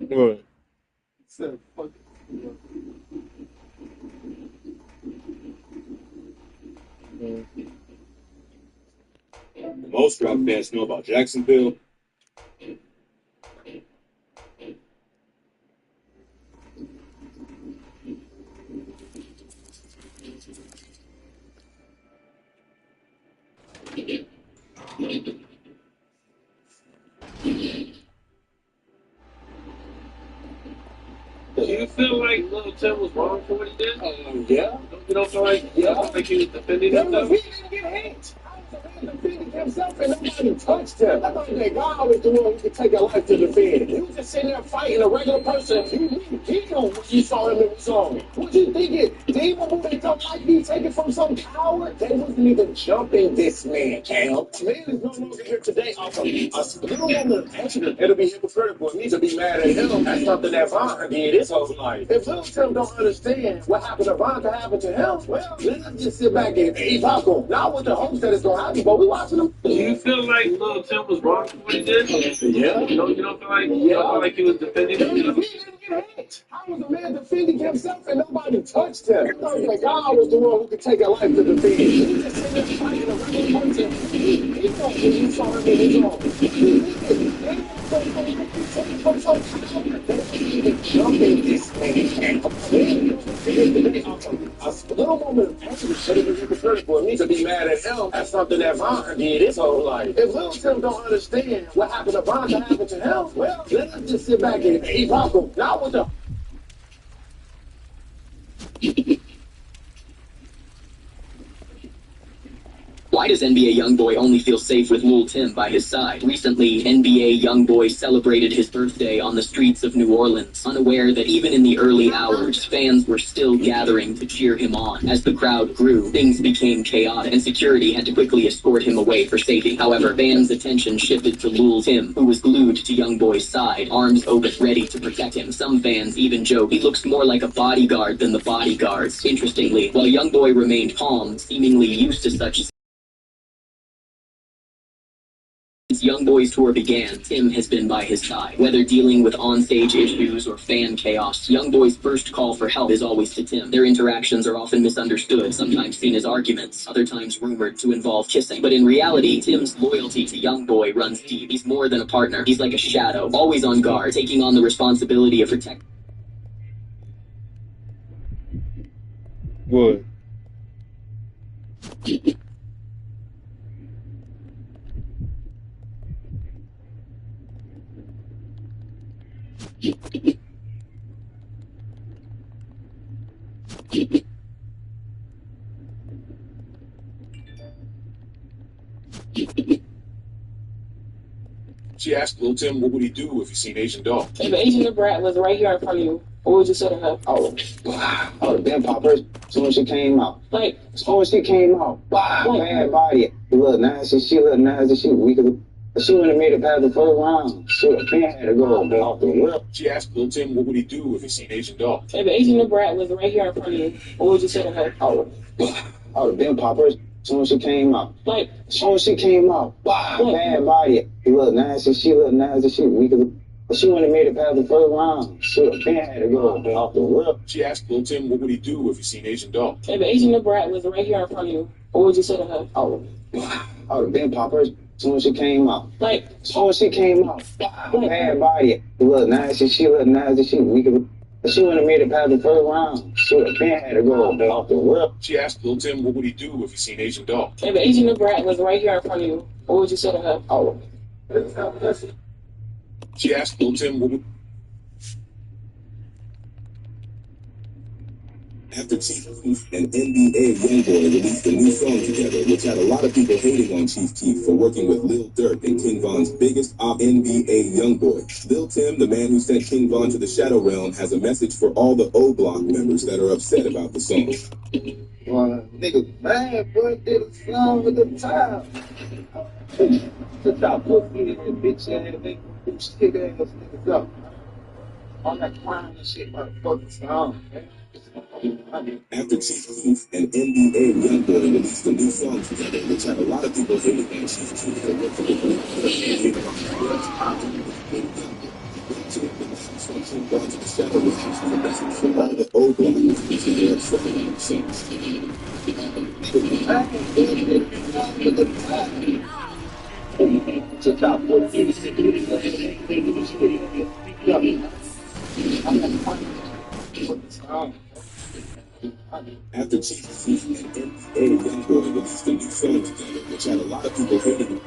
What? said fuck Most rock fans know about Jacksonville. Do you feel like Lil Tim was wrong for what he did? yeah. You don't feel like he was defending himself? He didn't get hit. He was defending himself and nobody touched him. I thought that God was the one who could take a life to defend. He was just sitting there fighting a regular person. He knew when you saw him in the song. What you thinking? Demon who they don't like be taken from some coward? They wasn't even jumping this man, Cam. Man is no longer here today off of a little moment of accident. It'll be hypocritical of me to be mad at him at something that Von did his whole life. If Lil Tim don't understand what happened to Von can happen to him, well, let's just sit back and eat popcorn. Not with the hopes that it's going to happen, but we watching him. Do you feel like Lil Tim was wrong for what he did? Yeah. You don't feel like he was defending himself? He didn't get hit. How was a man defending himself and nobody touched him? I thought that God was the one who could take a life to defend. He was just sitting there fighting a regular person. He thought when you saw him in his own. Jumping this man. A little moment of accident should have been hypocritical for me to be mad at him at something that Von did his whole life. If Lil Tim don't understand what happened to Von to happen to him, well, let's just sit back and eat popcorn. Not with the Why does NBA YoungBoy only feel safe with Lil Tim by his side? Recently, NBA YoungBoy celebrated his birthday on the streets of New Orleans, unaware that even in the early hours, fans were still gathering to cheer him on. As the crowd grew, things became chaotic, and security had to quickly escort him away for safety. However, fans' attention shifted to Lil Tim, who was glued to YoungBoy's side, arms open, ready to protect him. Some fans even joked he looks more like a bodyguard than the bodyguards. Interestingly, while YoungBoy remained calm, seemingly used to such since YoungBoy's tour began, Tim has been by his side. Whether dealing with onstage issues or fan chaos, YoungBoy's first call for help is always to Tim. Their interactions are often misunderstood, sometimes seen as arguments, other times rumored to involve kissing. But in reality, Tim's loyalty to YoungBoy runs deep. He's more than a partner. He's like a shadow, always on guard, taking on the responsibility of protecting. What? She asked Lil Tim what would he do if he seen Agent Dog. If Agent Brat was right here in front of you, what would you say to her? Oh, the Ben poppers. As soon as she came out. Like, as soon as she came out, wow, bad body. She looked nasty. She weak as a. She wouldn't have made it past the first round. She would have had to go off the whip. She asked Lil Tim what would he do if he seen Agent Dog. If Agent Brat was right here in front of you, what would you say to her? Oh, the Ben poppers. As soon as she came out. Like, as soon as she came out, wow, bad body. She looked nasty. She weak as a. She wouldn't have made it past the first round. She would have had to go off the whip. She asked Lil Tim what would he do if he seen Agent Dog. If Agent Brat was right here in front of you, what would you say to her? Oh, the Ben poppers. As soon as she came out. Like, as soon as she came out, wow, bad body. She looked nasty. She weak as a. She wouldn't have made it past the first round. She would have had to go off the whip. She asked Lil Tim what would he do if he seen Agent Dog. If Agent Brat was right here in front of you, what would you say to her? Oh, she asked Lil Tim what would. After Chief Keef and NBA YoungBoy released a new song together, which had a lot of people hating on Chief Keef for working with Lil Durk and King Von's biggest op, NBA YoungBoy. Lil Tim, the man who sent King Von to the Shadow Realm, has a message for all the O Block members that are upset about the song. Well, niggas mad, boy, did a song with the time. Took out pussy and that bitch ass nigga, who shit ass niggas up. All that crime and shit, motherfucking song, man. After Chief Keef and NBA YoungBoy released a new song together, which had a lot of people hating on Chief Keef for working with Lil Durk and King Von to the Shadow Realm has a message for all the O Block members that are upset about the song. Took out pussy and After Chief Keef and NBA YoungBoy released a new song together, which had a lot of people hating.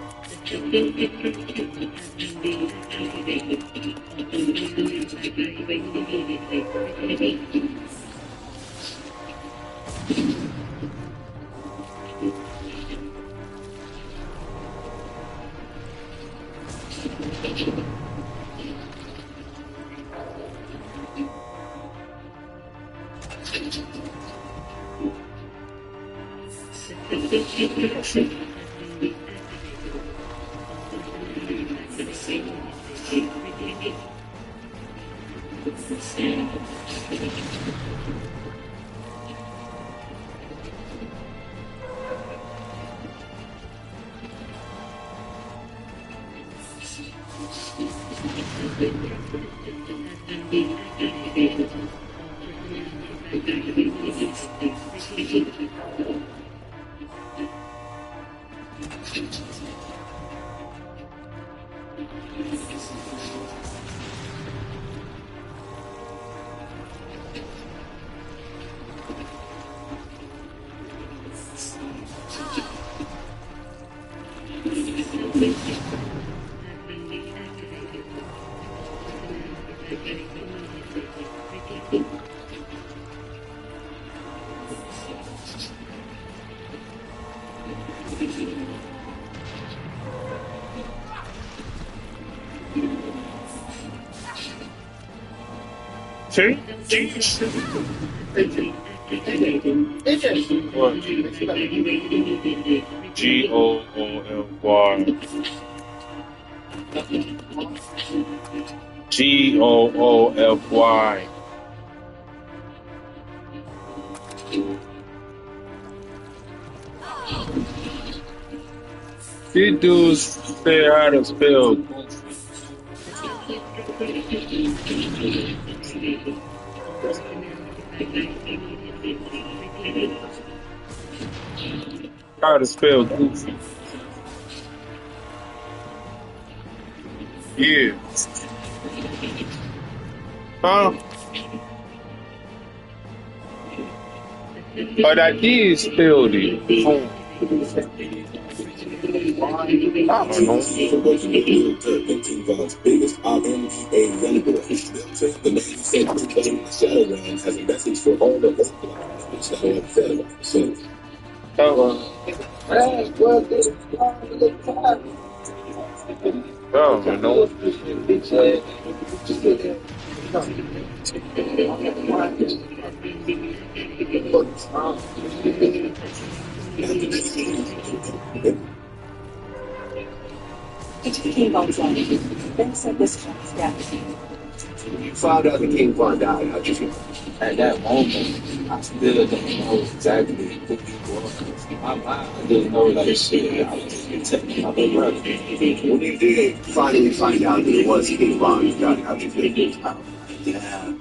What? Goolfy. Goolfy. These dudes say how to spell goofy. How to spell goofy. Yeah. Huh? But I did spell it. I don't know. For working with Lil Durk and King Von's biggest NBA young boy, Lil Tim, the man who said everybody in the Shadow Realm, has a message for all the old black members that are upset about the song. King Von's life. Ben said this about his death. When you found out that King Von died, how'd you feel? At that moment, I still didn't know exactly who he was. In my mind, I didn't know like shit. I was just protecting my big brother. When you did finally find out that it was King Von who died, how'd you feel? I was like, damn.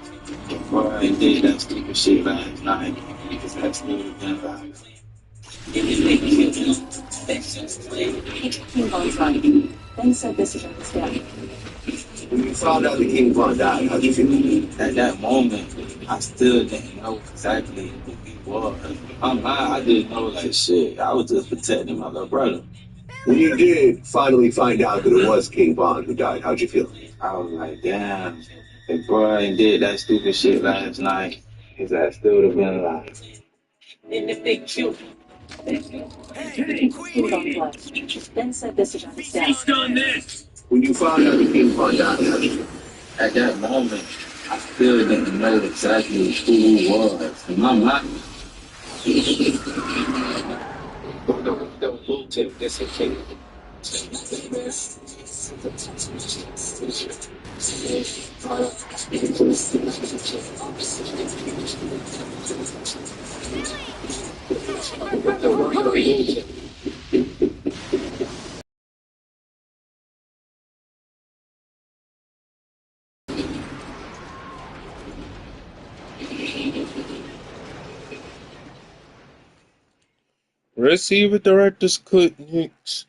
Boy, I did that stupid shit last night because that still would have been alive. King Von's life. Ben said this about his death. When you found out that King Von died, how'd you feel? At that moment, I still didn't know exactly who he was. In my mind, I didn't know like shit. I was just protecting my little brother. When you did finally find out that it was King Von who died, how'd you feel? I was like, damn, if boy did that stupid shit last night, his ass still would have been alive. In the big children. King Von's life. Ben said this about his death. When you found out that King Von died, how'd you feel? At that moment, I still didn't know exactly who he was. In my mind, The Lil Tim dissing King. Receiver director's cut next.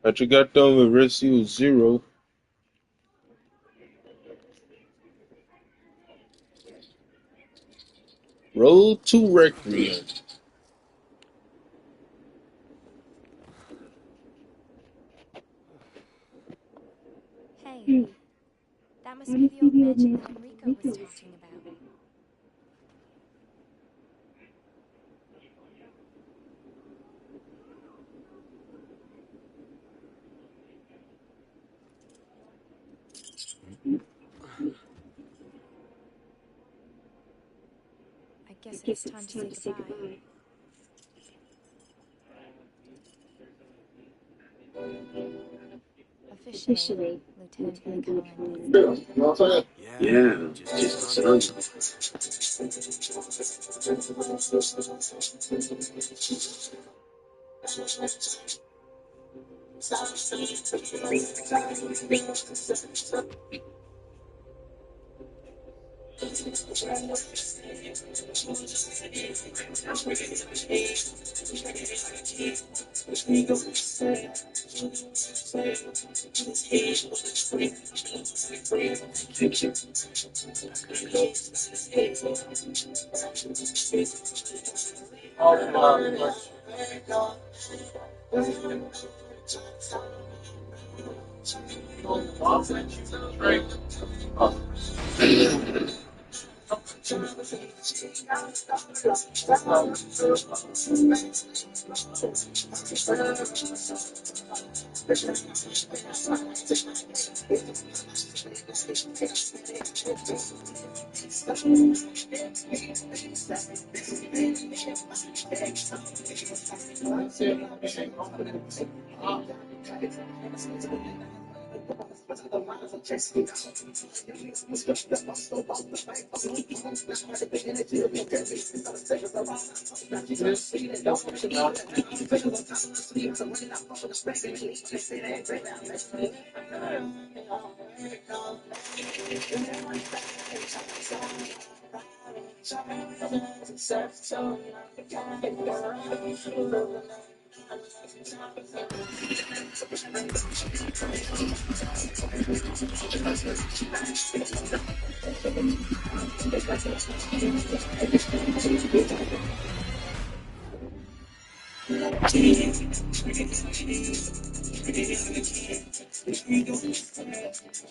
But you got done with Receiver 0. Road to Requiem. Hey, that must be the old mansion that Rico was talking about. I guess it's time to say goodbye. Officially, Lieutenant Van Cullen. yeah, just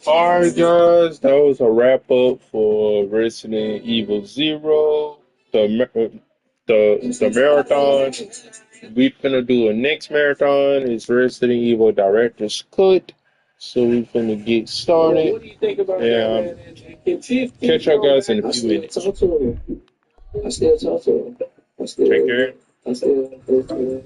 Alright, guys, that was a wrap up for Resident Evil Zero, the marathon. We finna do a next marathon. It's Resident Evil Director's Cut. So we finna get started. What do you think about that, And man? If Chief catch keeps y'all going guys back, in a I few still minutes. talk to him. I still talk to him. Take care. I still